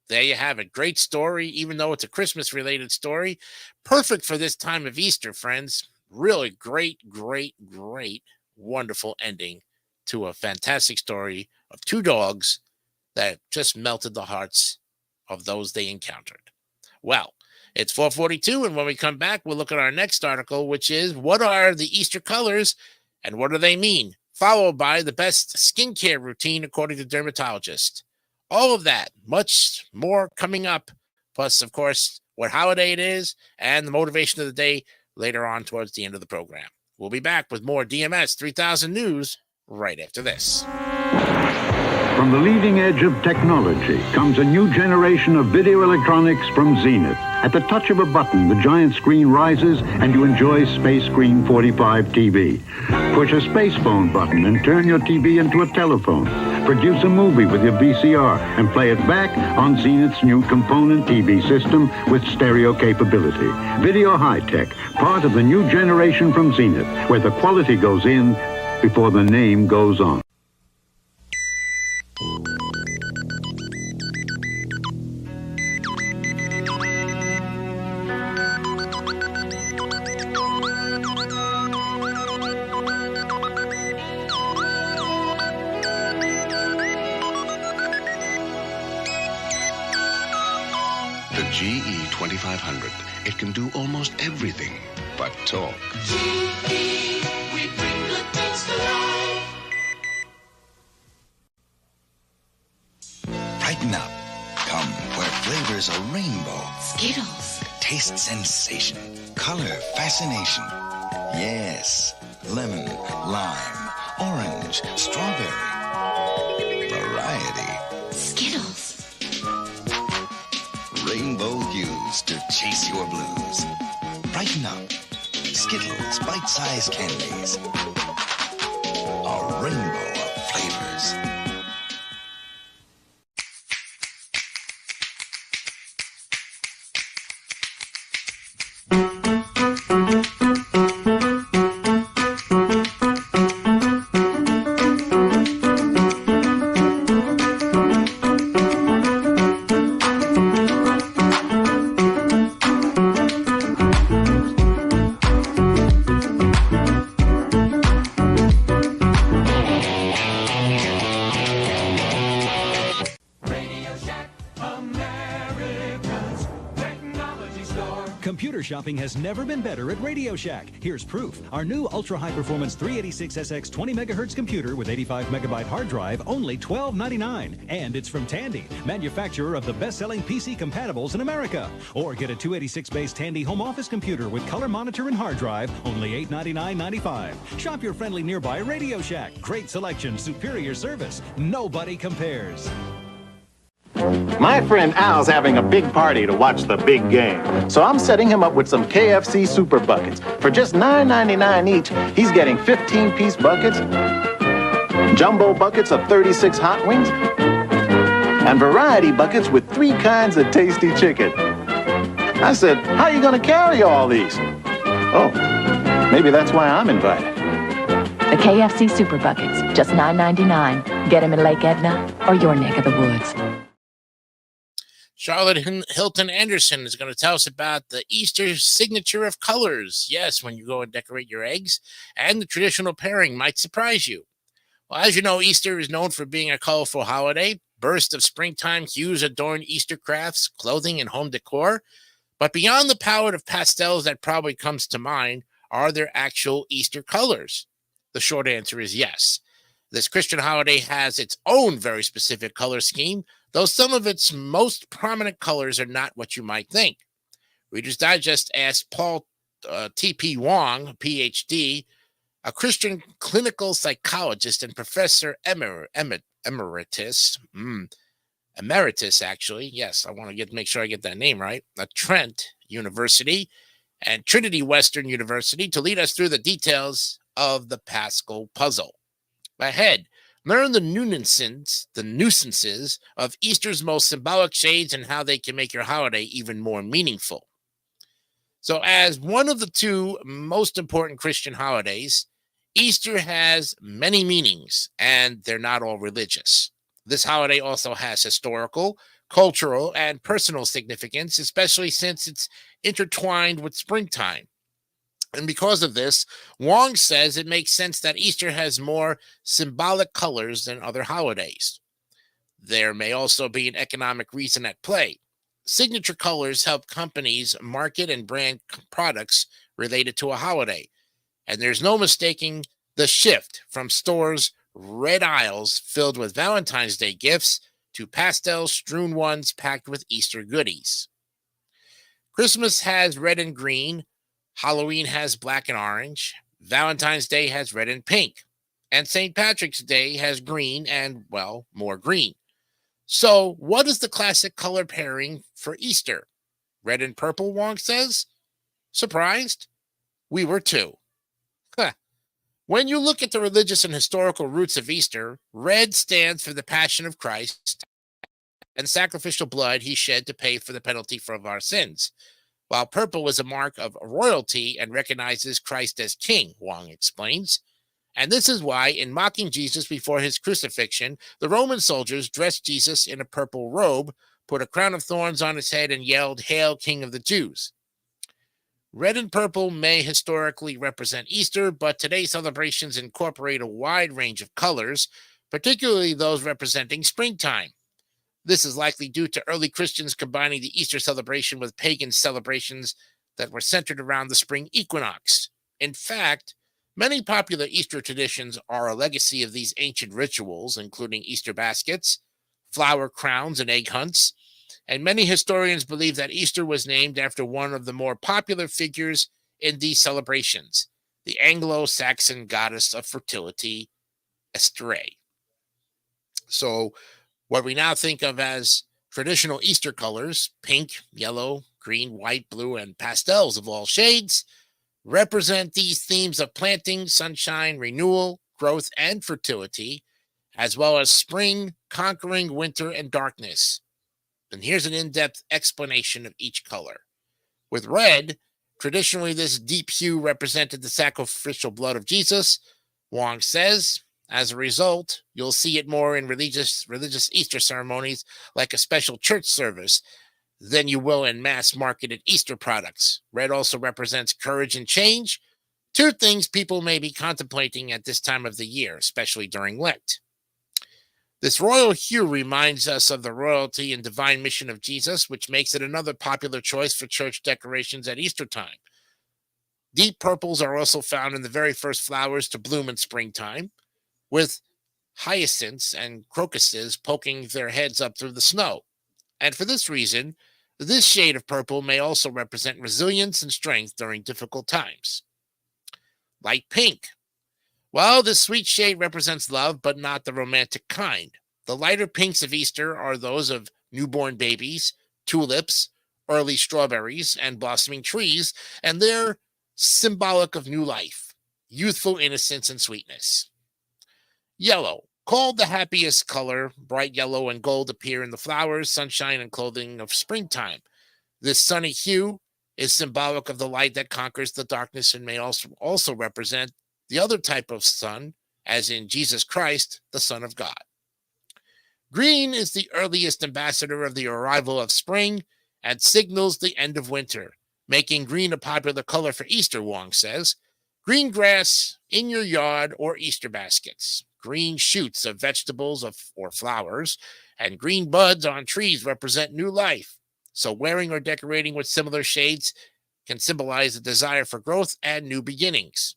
There you have it. Great story, even though it's a Christmas-related story. Perfect for this time of Easter, friends. Really great, wonderful ending to a fantastic story of two dogs that just melted the hearts of those they encountered. Well, it's 4:42, and when we come back, we'll look at our next article, which is what are the Easter colors and what do they mean? Followed by the best skincare routine according to dermatologists. All of that, much more coming up. Plus, of course, what holiday it is and the motivation of the day later on towards the end of the program. We'll be back with more DMS 3000 News right after this. From the leading edge of technology comes a new generation of video electronics from Zenith. At the touch of a button, the giant screen rises and you enjoy Space Screen 45 TV. Push a space phone button and turn your TV into a telephone. produce a movie with your VCR, and play it back on Zenith's new component TV system with stereo capability. Video High-Tech, part of the new generation from Zenith, where the quality goes in before the name goes on. The GE 2500. It can do almost everything but talk. GE, we bring good things to life. Brighten up. Come where flavors are rainbow. Skittles. Taste sensation. Color fascination. Yes. Lemon, lime, orange, strawberry. Variety. Skittles. Rainbow hues to chase your blues. Brighten up. Skittles, bite-sized candies. A rainbow of flavors. Computer shopping has never been better at Radio Shack. Here's proof. Our new ultra-high-performance 386SX 20 megahertz computer with 85 megabyte hard drive, only $12.99. And it's from Tandy, manufacturer of the best-selling PC compatibles in America. Or get a 286-based Tandy home office computer with color monitor and hard drive, only $899.95. Shop your friendly nearby Radio Shack. Great selection, superior service. Nobody compares. My friend Al's having a big party to watch the big game. So I'm setting him up with some KFC Super Buckets. For just $9.99 each, he's getting 15-piece buckets, jumbo buckets of 36 hot wings, and variety buckets with 3 kinds of tasty chicken. I said, how are you going to carry all these? Oh, maybe that's why I'm invited. The KFC Super Buckets, just $9.99. Get them in Lake Edna or your neck of the woods. Charlotte Hilton Anderson is going to tell us about the Easter signature of colors. Yes, when you go and decorate your eggs, and the traditional pairing might surprise you. Well, as you know, Easter is known for being a colorful holiday. Bursts of springtime hues adorn Easter crafts, clothing, and home decor. But beyond the palette of pastels that probably comes to mind, are there actual Easter colors? The short answer is yes. This Christian holiday has its own very specific color scheme, though some of its most prominent colors are not what you might think. Reader's Digest asked Paul T.P. Wong, Ph.D., a Christian clinical psychologist and professor emeritus, actually. Yes, I want to make sure I get that name right. At Trent University and Trinity Western University, to lead us through the details of the Paschal puzzle. Ahead, learn the nuisances of Easter's most symbolic shades and how they can make your holiday even more meaningful. So, as one of the 2 most important Christian holidays, Easter has many meanings, and they're not all religious. This holiday also has historical, cultural, and personal significance, especially since it's intertwined with springtime. And because of this, Wong says it makes sense that Easter has more symbolic colors than other holidays. There may also be an economic reason at play. Signature colors help companies market and brand products related to a holiday. And there's no mistaking the shift from stores' red aisles filled with Valentine's Day gifts to pastel-strewn ones packed with Easter goodies. Christmas has red and green. Halloween has black and orange. Valentine's Day has red and pink. And St. Patrick's Day has green and, well, more green. So what is the classic color pairing for Easter? Red and purple, Wong says. Surprised? We were too. When you look at the religious and historical roots of Easter, red stands for the passion of Christ and sacrificial blood he shed to pay for the penalty for our sins, while purple is a mark of royalty and recognizes Christ as king, Wong explains. And this is why, in mocking Jesus before his crucifixion, the Roman soldiers dressed Jesus in a purple robe, put a crown of thorns on his head, and yelled, "Hail, King of the Jews." Red and purple may historically represent Easter, but today's celebrations incorporate a wide range of colors, particularly those representing springtime. This is likely due to early Christians combining the Easter celebration with pagan celebrations that were centered around the spring equinox. In fact, many popular Easter traditions are a legacy of these ancient rituals, including Easter baskets, flower crowns, and egg hunts. And many historians believe that Easter was named after one of the more popular figures in these celebrations, the Anglo-Saxon goddess of fertility, Esther. So, what we now think of as traditional Easter colors, pink, yellow, green, white, blue, and pastels of all shades, represent these themes of planting, sunshine, renewal, growth, and fertility, as well as spring, conquering winter and darkness. And here's an in-depth explanation of each color. With red, traditionally this deep hue represented the sacrificial blood of Jesus, Wong says. As a result, you'll see it more in religious Easter ceremonies like a special church service than you will in mass-marketed Easter products. Red also represents courage and change, two things people may be contemplating at this time of the year, especially during Lent. This royal hue reminds us of the royalty and divine mission of Jesus, which makes it another popular choice for church decorations at Easter time. Deep purples are also found in the very first flowers to bloom in springtime, with hyacinths and crocuses poking their heads up through the snow. And for this reason, this shade of purple may also represent resilience and strength during difficult times. Light pink. Well, this sweet shade represents love, but not the romantic kind. The lighter pinks of Easter are those of newborn babies, tulips, early strawberries, and blossoming trees, and they're symbolic of new life, youthful innocence, and sweetness. Yellow. Called the happiest color, bright yellow and gold appear in the flowers, sunshine, and clothing of springtime. This sunny hue is symbolic of the light that conquers the darkness and may also represent the other type of sun, as in Jesus Christ, the Son of God. Green is the earliest ambassador of the arrival of spring and signals the end of winter, making green a popular color for Easter, Wong says. Green grass in your yard or Easter baskets, green shoots of vegetables or flowers, and green buds on trees represent new life. So wearing or decorating with similar shades can symbolize a desire for growth and new beginnings.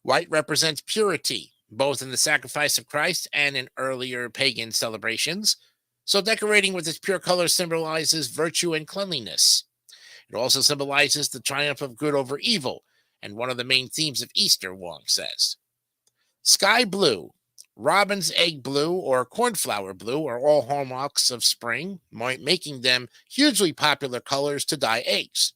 White represents purity, both in the sacrifice of Christ and in earlier pagan celebrations. So decorating with its pure color symbolizes virtue and cleanliness. It also symbolizes the triumph of good over evil, and one of the main themes of Easter, Wong says. Sky blue, robin's egg blue, or cornflower blue are all hallmarks of spring, making them hugely popular colors to dye eggs,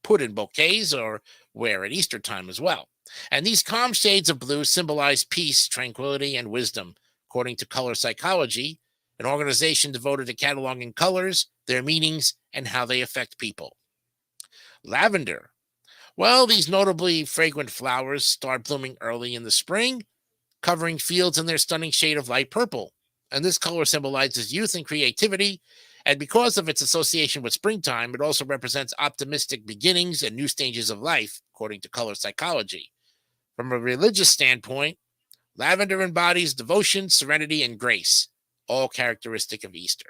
put in bouquets, or wear at Easter time as well. And these calm shades of blue symbolize peace, tranquility, and wisdom. According to Color Psychology, an organization devoted to cataloging colors, their meanings, and how they affect people. Lavender. Well, these notably fragrant flowers start blooming early in the spring, covering fields in their stunning shade of light purple. And this color symbolizes youth and creativity, and because of its association with springtime, it also represents optimistic beginnings and new stages of life, according to Color Psychology. From a religious standpoint, lavender embodies devotion, serenity, and grace, all characteristic of Easter.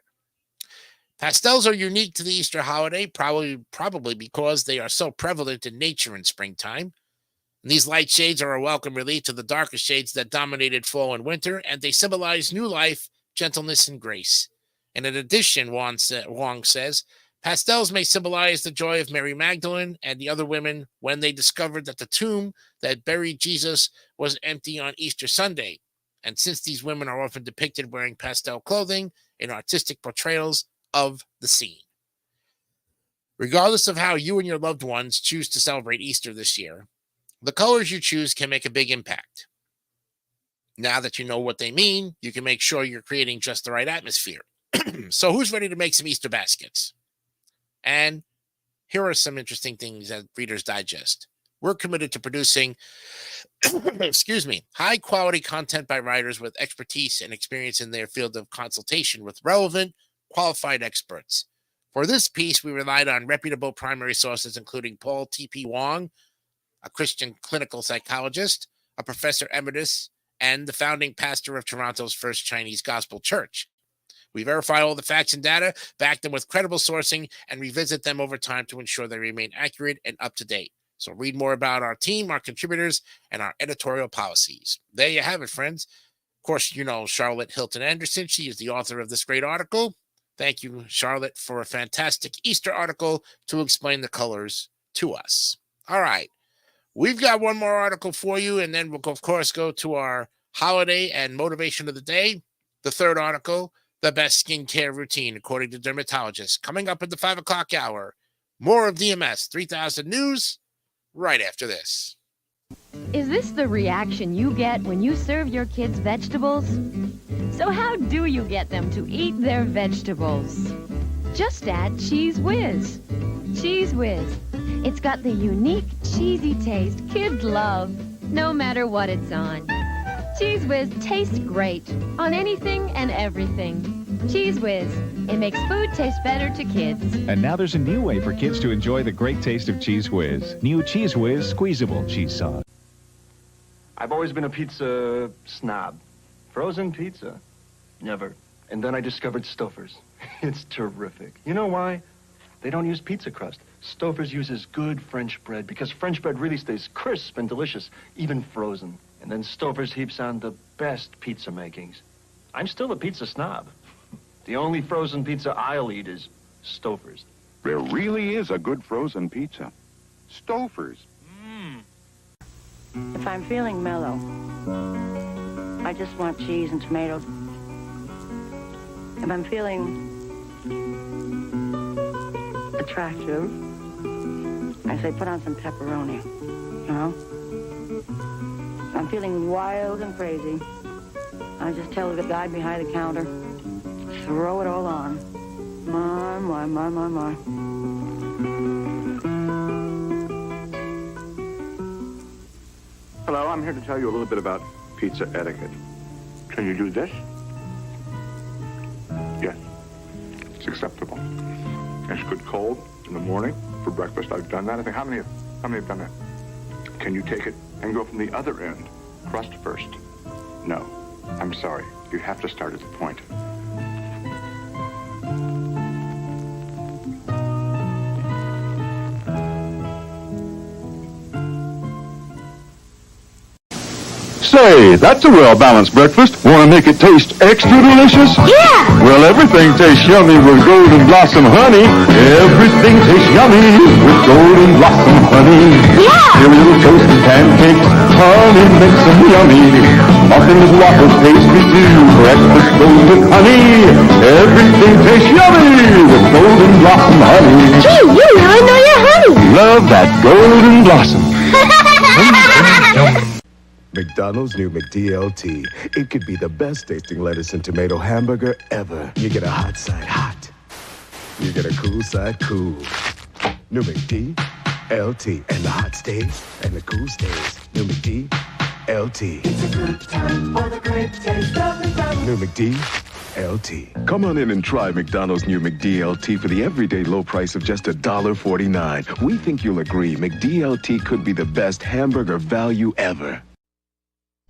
Pastels are unique to the Easter holiday, probably because they are so prevalent in nature in springtime. And these light shades are a welcome relief to the darker shades that dominated fall and winter, and they symbolize new life, gentleness, and grace. And in addition, Wong says, pastels may symbolize the joy of Mary Magdalene and the other women when they discovered that the tomb that buried Jesus was empty on Easter Sunday. And since these women are often depicted wearing pastel clothing in artistic portrayals of the scene. Regardless of how you and your loved ones choose to celebrate Easter this year, The colors you choose can make a big impact. Now that you know what they mean, you can make sure you're creating just the right atmosphere. So who's ready to make some Easter baskets? And here are some interesting things at Reader's Digest. We're committed to producing, high quality content by writers with expertise and experience in their field of consultation with relevant, qualified experts. For this piece, we relied on reputable primary sources, including Paul T.P. Wong, a Christian clinical psychologist, a professor emeritus, and the founding pastor of Toronto's First Chinese Gospel Church. We verify all the facts and data, back them with credible sourcing, and revisit them over time to ensure they remain accurate and up to date. So read more about our team, our contributors, and our editorial policies. There you have it, friends. Of course, you know Charlotte Hilton Anderson. She is the author of this great article. Thank you, Charlotte, for a fantastic Easter article to explain the colors to us. All right. We've got one more article for you, and then we'll, of course, go to our holiday and motivation of the day. The third article, the best skincare routine, according to dermatologists. Coming up at the 5 o'clock hour, more of DMS 3000 News right after this. Is this the reaction you get when you serve your kids vegetables? So how do you get them to eat their vegetables? Just add Cheese Whiz. Cheese Whiz. It's got the unique cheesy taste kids love, no matter what it's on. Cheese Whiz tastes great on anything and everything. Cheese Whiz. It makes food taste better to kids. And now there's a new way for kids to enjoy the great taste of Cheese Whiz. New Cheese Whiz squeezable cheese sauce. I've always been a pizza snob. Frozen pizza? Never. And then I discovered Stouffer's. It's terrific. You know why? They don't use pizza crust. Stouffer's uses good French bread because French bread really stays crisp and delicious, even frozen. And then Stouffer's heaps on the best pizza makings. I'm still a pizza snob. The only frozen pizza I'll eat is Stouffer's. There really is a good frozen pizza. Stouffer's. If I'm feeling mellow, I just want cheese and tomatoes. If I'm feeling attractive, I say put on some pepperoni, you know? If I'm feeling wild and crazy, I just tell the guy behind the counter, throw it all on. My. Hello, I'm here to tell you a little bit about pizza etiquette. Can you do this? Yes. It's acceptable. It's good cold in the morning for breakfast. I've done that. I think how many have done that? Can you take it and go from the other end, crust first? No. I'm sorry. You have to start at the point. Say, that's a well-balanced breakfast. Want to make it taste extra delicious? Yeah! Well, everything tastes yummy with Golden Blossom honey. Everything tastes yummy with Golden Blossom honey. Yeah! Cereal, toast, and pancakes. Honey makes them yummy. Muffins, waffles, pastry too. Breakfast goes with honey. Everything tastes yummy with Golden Blossom honey. Gee, you really know your honey. Love that Golden Blossom. McDonald's new McDLT. It could be the best tasting lettuce and tomato hamburger ever. You get a hot side hot. You get a cool side cool. New McDLT. And the hot stays and the cool stays. New McDLT. It's a good time for the great taste of McDonald's. New McDLT. Come on in and try McDonald's new McDLT for the everyday low price of just $1.49. We think you'll agree McDLT could be the best hamburger value ever.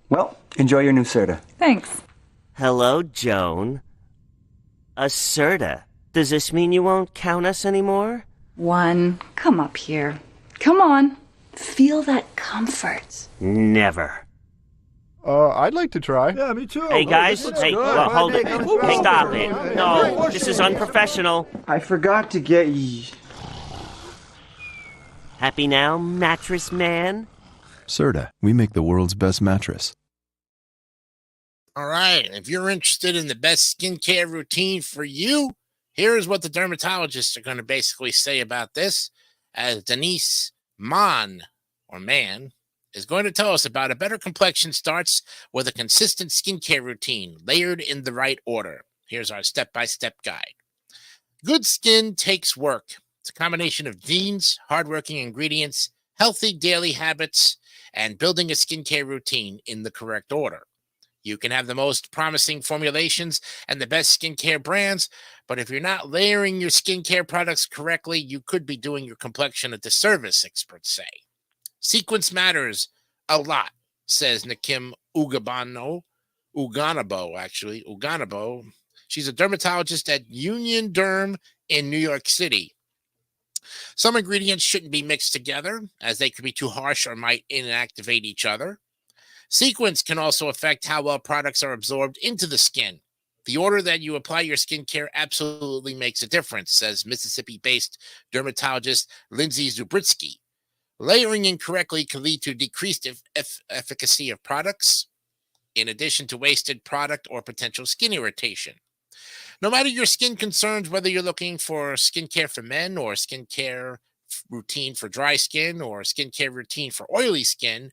Well, enjoy your new soda. Thanks. Hello, Joan. A Serta. Does this mean you won't count us anymore? One, come up here. Come on. Feel that comfort. Never. I'd like to try. Yeah, me too. Hey, guys. Hey, well, hold it. Hey, stop it. No, this is unprofessional. I forgot to get ye. Happy now, mattress man? Serta, we make the world's best mattress. All right. If you're interested in the best skincare routine for you, here's what the dermatologists are going to basically say about this. As Denise Mann is going to tell us about a better complexion starts with a consistent skincare routine layered in the right order. Here's our step-by-step guide. Good skin takes work. It's a combination of genes, hardworking ingredients, healthy daily habits, and building a skincare routine in the correct order. You can have the most promising formulations and the best skincare brands, but if you're not layering your skincare products correctly, you could be doing your complexion a disservice, experts say. Sequence matters a lot, says Nakim Uganabo. She's a dermatologist at Union Derm in New York City. Some ingredients shouldn't be mixed together, as they could be too harsh or might inactivate each other. Sequence can also affect how well products are absorbed into the skin. The order that you apply your skincare absolutely makes a difference, says Mississippi-based dermatologist Lindsay Zubritsky. Layering incorrectly can lead to decreased efficacy of products, in addition to wasted product or potential skin irritation. No matter your skin concerns, whether you're looking for skincare for men or skincare routine for dry skin or skincare routine for oily skin,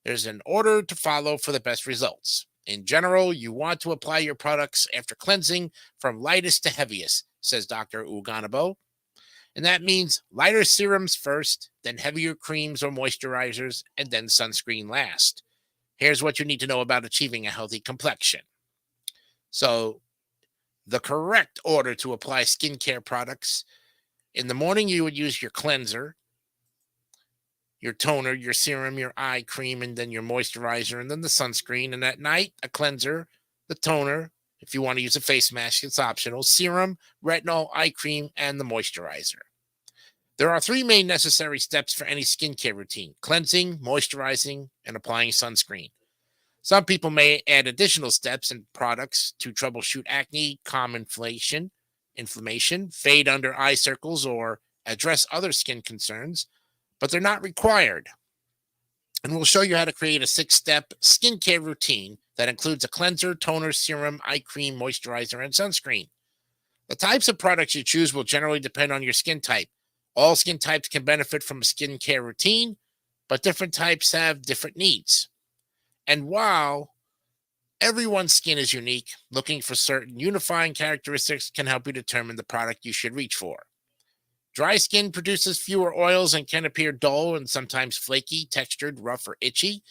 there's an order to follow for the best results. In general, you want to apply your products after cleansing from lightest to heaviest, says Dr. Uganabo. And that means lighter serums first, then heavier creams or moisturizers, and then sunscreen last. Here's what you need to know about achieving a healthy complexion. So, the correct order to apply skincare products: in the morning, you would use your cleanser, your toner, your serum, your eye cream, and then your moisturizer, and then the sunscreen. And at night, a cleanser, the toner. If you want to use a face mask, it's optional. Serum, retinol, eye cream, and the moisturizer. There are 3 main necessary steps for any skincare routine: cleansing, moisturizing, and applying sunscreen. Some people may add additional steps and products to troubleshoot acne, calm inflammation, fade under eye circles, or address other skin concerns, but they're not required. And we'll show you how to create a 6-step skincare routine that includes a cleanser, toner, serum, eye cream, moisturizer, and sunscreen. The types of products you choose will generally depend on your skin type. All skin types can benefit from a skincare routine, but different types have different needs. And while everyone's skin is unique, looking for certain unifying characteristics can help you determine the product you should reach for. Dry skin produces fewer oils and can appear dull and sometimes flaky, textured, rough, or itchy.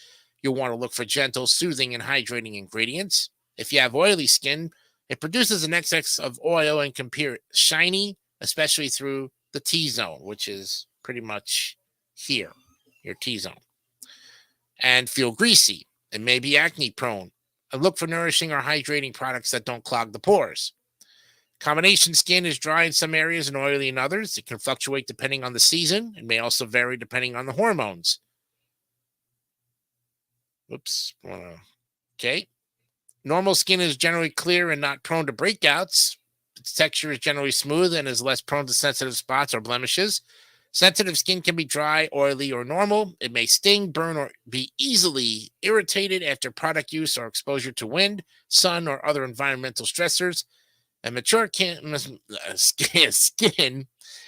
You'll want to look for gentle, soothing, and hydrating ingredients. If you have oily skin, it produces an excess of oil and can appear shiny, especially through the T-zone, which is pretty much here, your T-zone, and feel greasy. It may be acne prone. And look for nourishing or hydrating products that don't clog the pores. Combination skin is dry in some areas and oily in others. It can fluctuate depending on the season. It may also vary depending on the hormones. Okay. Normal skin is generally clear and not prone to breakouts. Its texture is generally smooth and is less prone to sensitive spots or blemishes. Sensitive skin can be dry, oily, or normal. It may sting, burn, or be easily irritated after product use or exposure to wind, sun, or other environmental stressors. And mature skin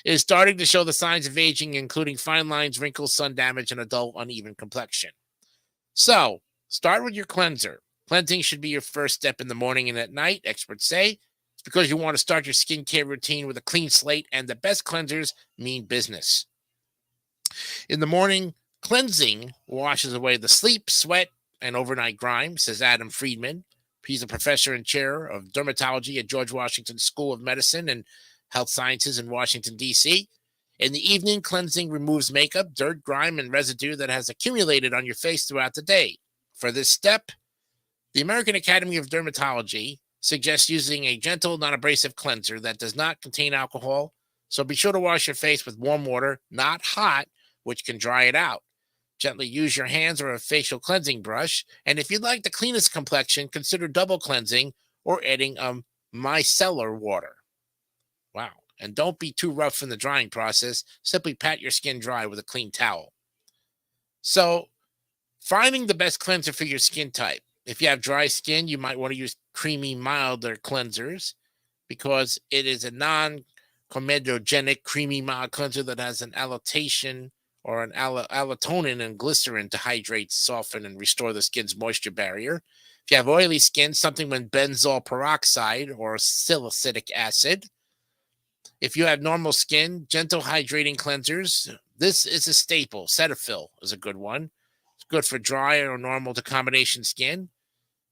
is starting to show the signs of aging, including fine lines, wrinkles, sun damage, and a dull, uneven complexion. So, start with your cleanser. Cleansing should be your first step in the morning and at night, experts say. It's because you want to start your skincare routine with a clean slate, and the best cleansers mean business. In the morning, cleansing washes away the sleep, sweat, and overnight grime, says Adam Friedman. He's a professor and chair of dermatology at George Washington School of Medicine and Health Sciences in Washington, D.C. In the evening, cleansing removes makeup, dirt, grime, and residue that has accumulated on your face throughout the day. For this step, the American Academy of Dermatology suggests using a gentle, non-abrasive cleanser that does not contain alcohol, so be sure to wash your face with warm water, not hot, which can dry it out. Gently use your hands or a facial cleansing brush, and if you'd like the cleanest complexion, consider double cleansing or adding micellar water. Wow. And don't be too rough in the drying process. Simply pat your skin dry with a clean towel. So, finding the best cleanser for your skin type. If you have dry skin, you might want to use creamy, milder cleansers because it is a non-comedogenic, creamy, mild cleanser that has an allotation or an allotonin and glycerin to hydrate, soften, and restore the skin's moisture barrier. If you have oily skin, something with benzoyl peroxide or salicylic acid. If you have normal skin, gentle hydrating cleansers. This is a staple. Cetaphil is a good one. It's good for dry or normal to combination skin.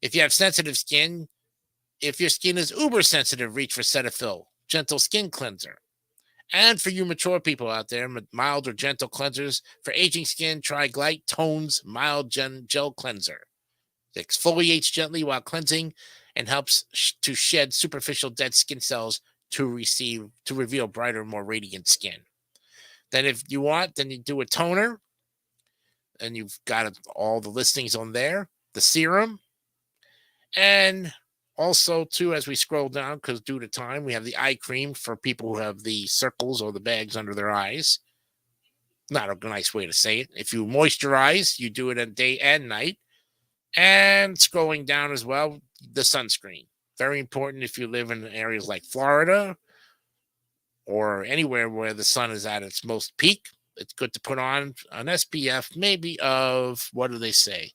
If you have sensitive skin, if your skin is uber sensitive, reach for Cetaphil, gentle skin cleanser. And for you mature people out there, mild or gentle cleansers. For aging skin, try Glite Tones Mild Gel Cleanser. It exfoliates gently while cleansing and helps to shed superficial dead skin cells to reveal brighter, more radiant skin. Then if you want, then you do a toner. And you've got all the listings on there. The serum. And also, too, as we scroll down, because due to time, we have the eye cream for people who have the circles or the bags under their eyes. Not a nice way to say it. If you moisturize, you do it at day and night. And scrolling down as well, the sunscreen. Very important if you live in areas like Florida or anywhere where the sun is at its most peak. It's good to put on an SPF maybe of, what do they say?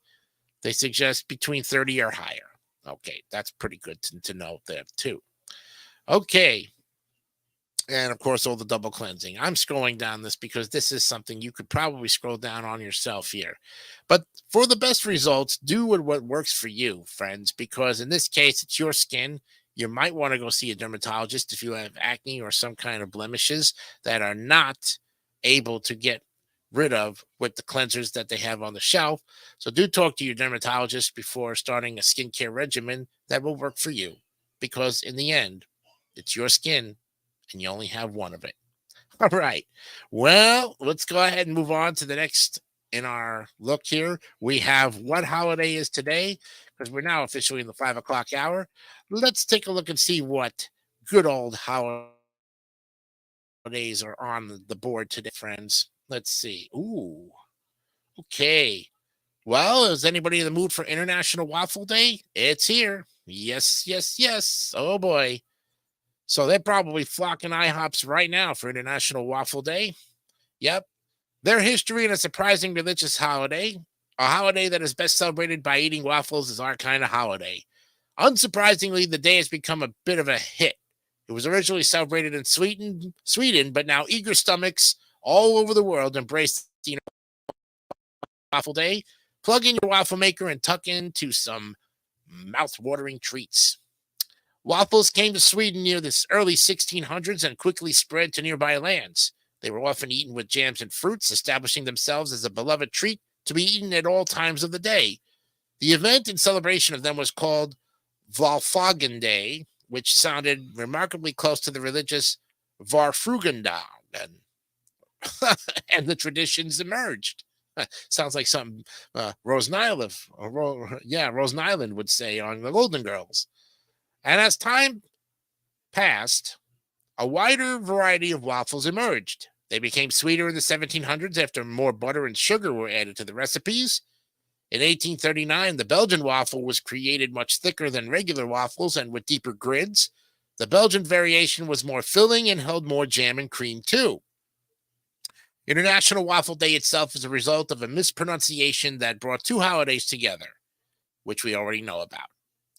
They suggest between 30 or higher. Okay, that's pretty good to know there too. Okay. And of course, all the double cleansing. I'm scrolling down this because this is something you could probably scroll down on yourself here. But for the best results, do what works for you, friends, because in this case, it's your skin. You might want to go see a dermatologist if you have acne or some kind of blemishes that are not able to get rid of with the cleansers that they have on the shelf. So do talk to your dermatologist before starting a skincare regimen that will work for you, because in the end, it's your skin and you only have one of it. All right. Well, let's go ahead and move on to the next in our look here. We have what holiday is today, because we're now officially in the 5 o'clock hour. Let's take a look and see what good old holidays are on the board today, friends. Let's see. Ooh. Okay. Well, is anybody in the mood for International Waffle Day? It's here. Yes, yes, yes. Oh, boy. So they're probably flocking IHOPs right now for International Waffle Day. Yep. Their history in a surprising religious holiday, a holiday that is best celebrated by eating waffles, is our kind of holiday. Unsurprisingly, the day has become a bit of a hit. It was originally celebrated in Sweden, but now eager stomachs all over the world embrace Waffle Day. Plug in your waffle maker and tuck into some mouth-watering treats. Waffles came to Sweden near the early 1600s and quickly spread to nearby lands. They were often eaten with jams and fruits, establishing themselves as a beloved treat to be eaten at all times of the day. The event in celebration of them was called Valfagen Day, which sounded remarkably close to the religious Varfrugendag, and the traditions emerged. Sounds like something Rose Nyland would say on the Golden Girls. And as time passed, a wider variety of waffles emerged. They became sweeter in the 1700s after more butter and sugar were added to the recipes. In 1839, the Belgian waffle was created much thicker than regular waffles and with deeper grids. The Belgian variation was more filling and held more jam and cream too. International Waffle Day itself is a result of a mispronunciation that brought two holidays together, which we already know about.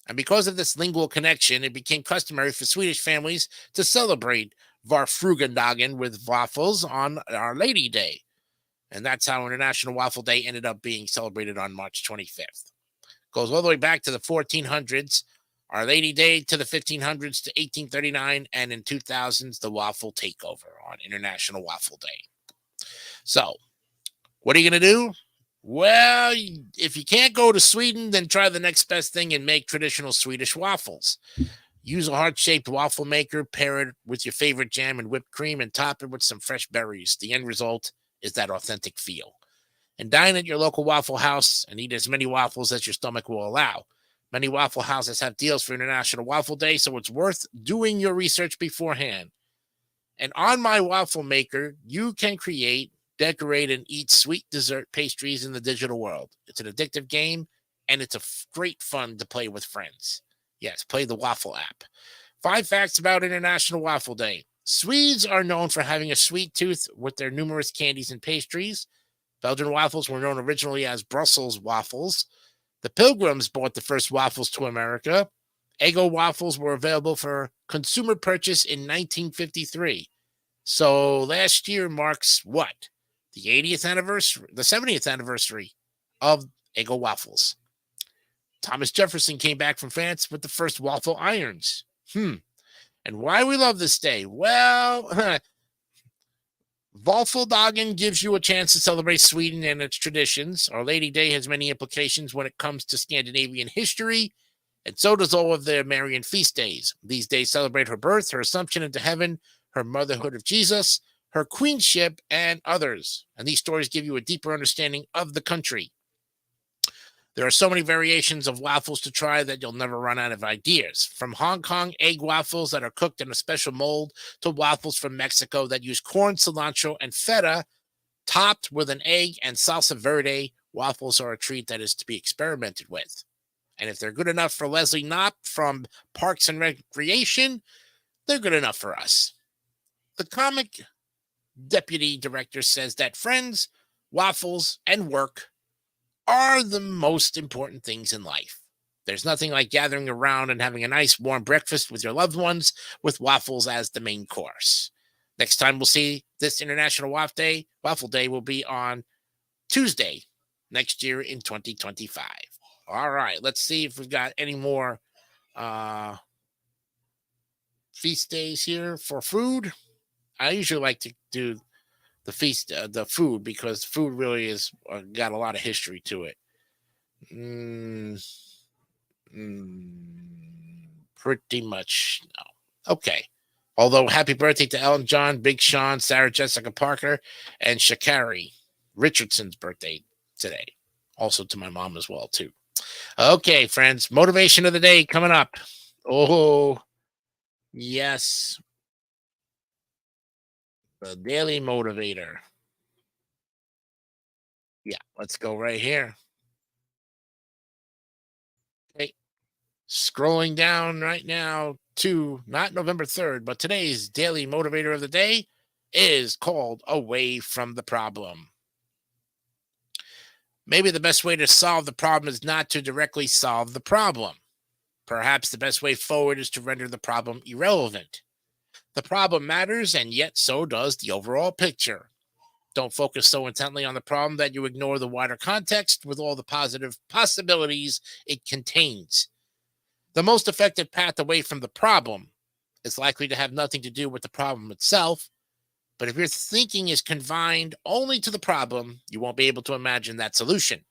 And because of this lingual connection, it became customary for Swedish families to celebrate Varfrugendagen with waffles on Our Lady Day. And that's how International Waffle Day ended up being celebrated on March 25th. Goes all the way back to the 1400s, Our Lady Day to the 1500s to 1839, and in 2000s, the waffle takeover on International Waffle Day. So, what are you going to do? Well, if you can't go to Sweden, then try the next best thing and make traditional Swedish waffles. Use a heart-shaped waffle maker, pair it with your favorite jam and whipped cream, and top it with some fresh berries. The end result is that authentic feel. And dine at your local Waffle House and eat as many waffles as your stomach will allow. Many Waffle Houses have deals for International Waffle Day, so it's worth doing your research beforehand. And on my waffle maker, you can create, decorate, and eat sweet dessert pastries in the digital world. It's an addictive game, and it's a great fun to play with friends. Yes, play the Waffle app. 5 facts about International Waffle Day. Swedes are known for having a sweet tooth with their numerous candies and pastries. Belgian waffles were known originally as Brussels waffles. The Pilgrims brought the first waffles to America. Eggo waffles were available for consumer purchase in 1953. So last year marks what? The 80th anniversary, the 70th anniversary of Eggo waffles. Thomas Jefferson came back from France with the first waffle irons. And why we love this day? Well, Valffeldagen gives you a chance to celebrate Sweden and its traditions. Our Lady Day has many implications when it comes to Scandinavian history, and so does all of the Marian feast days. These days celebrate her birth, her assumption into heaven, her motherhood of Jesus, her queenship, and others. And these stories give you a deeper understanding of the country. There are so many variations of waffles to try that you'll never run out of ideas. From Hong Kong egg waffles that are cooked in a special mold to waffles from Mexico that use corn, cilantro, and feta topped with an egg and salsa verde, waffles are a treat that is to be experimented with. And if they're good enough for Leslie Knopp from Parks and Recreation, they're good enough for us. The comic deputy director says that friends, waffles, and work are the most important things in life. There's nothing like gathering around and having a nice warm breakfast with your loved ones with waffles as the main course. Next time we'll see this International Waffle Day will be on Tuesday next year in 2025. All right, let's see if we've got any more feast days here for food. I usually like to do the food, because food really is got a lot of history to it. Pretty much no. Okay. Although happy birthday to Elton John, Big Sean, Sarah Jessica Parker, and Sha'Carri Richardson's birthday today. Also to my mom as well, too. Okay, friends. Motivation of the day coming up. Oh, yes. The Daily Motivator. Yeah, let's go right here. Okay. Scrolling down right now to not November 3rd, but today's Daily Motivator of the day is called Away from the Problem. Maybe the best way to solve the problem is not to directly solve the problem. Perhaps the best way forward is to render the problem irrelevant. The problem matters, and yet so does the overall picture. Don't focus so intently on the problem that you ignore the wider context with all the positive possibilities it contains. The most effective path away from the problem is likely to have nothing to do with the problem itself, but if your thinking is confined only to the problem, you won't be able to imagine that solution.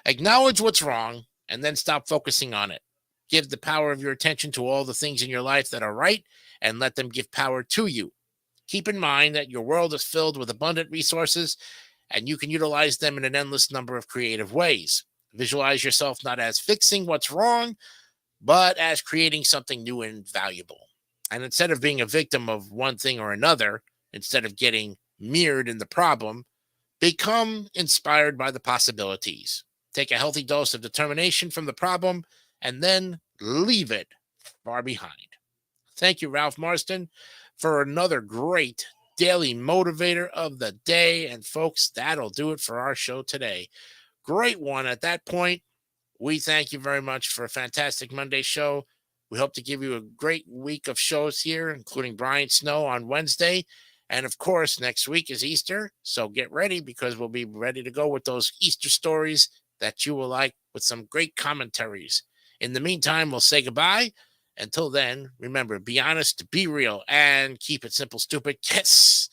Acknowledge what's wrong, and then stop focusing on it. Give the power of your attention to all the things in your life that are right, and let them give power to you. Keep in mind that your world is filled with abundant resources, and you can utilize them in an endless number of creative ways. Visualize yourself not as fixing what's wrong, but as creating something new and valuable. And instead of being a victim of one thing or another, instead of getting mirrored in the problem, become inspired by the possibilities. Take a healthy dose of determination from the problem, and then leave it far behind. Thank you, Ralph Marston, for another great Daily Motivator of the day. And folks, that'll do it for our show today. Great one. At that point, we thank you very much for a fantastic Monday show. We hope to give you a great week of shows here, including Brian Snow on Wednesday. And of course, next week is Easter. So get ready, because we'll be ready to go with those Easter stories that you will like, with some great commentaries. In the meantime, we'll say goodbye. Until then, remember, be honest, be real, and keep it simple, stupid. Kiss.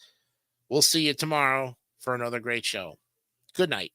We'll see you tomorrow for another great show. Good night.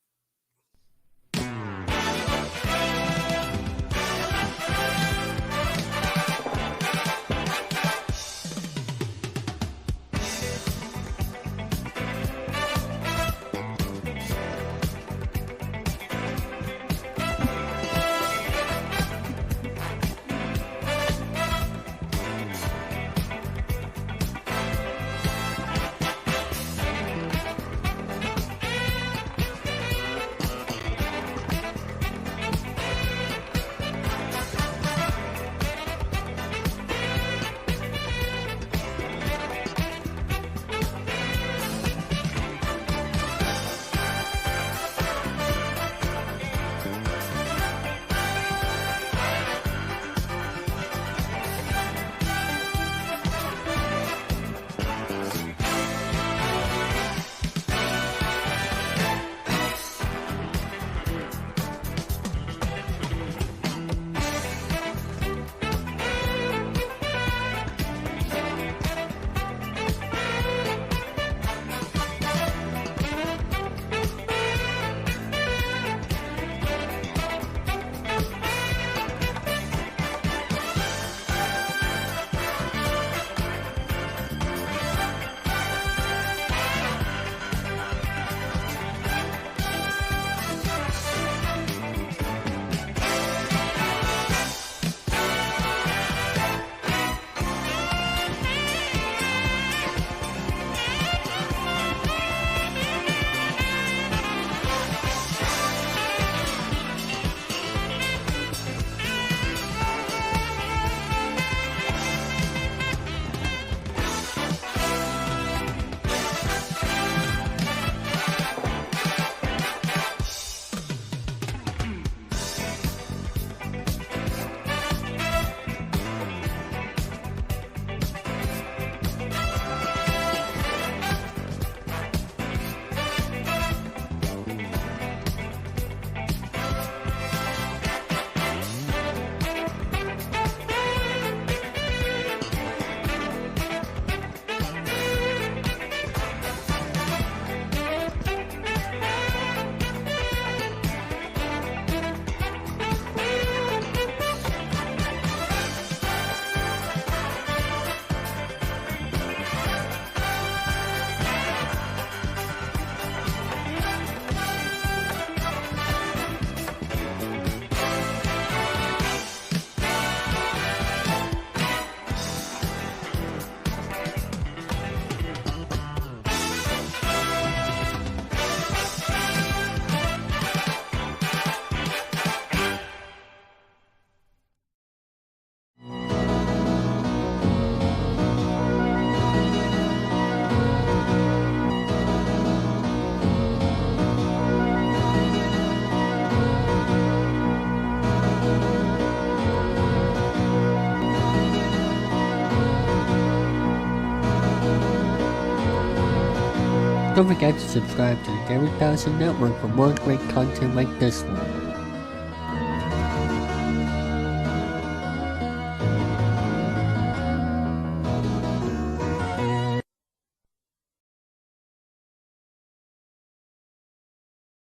Don't forget to subscribe to the Gary Patterson Network for more great content like this one.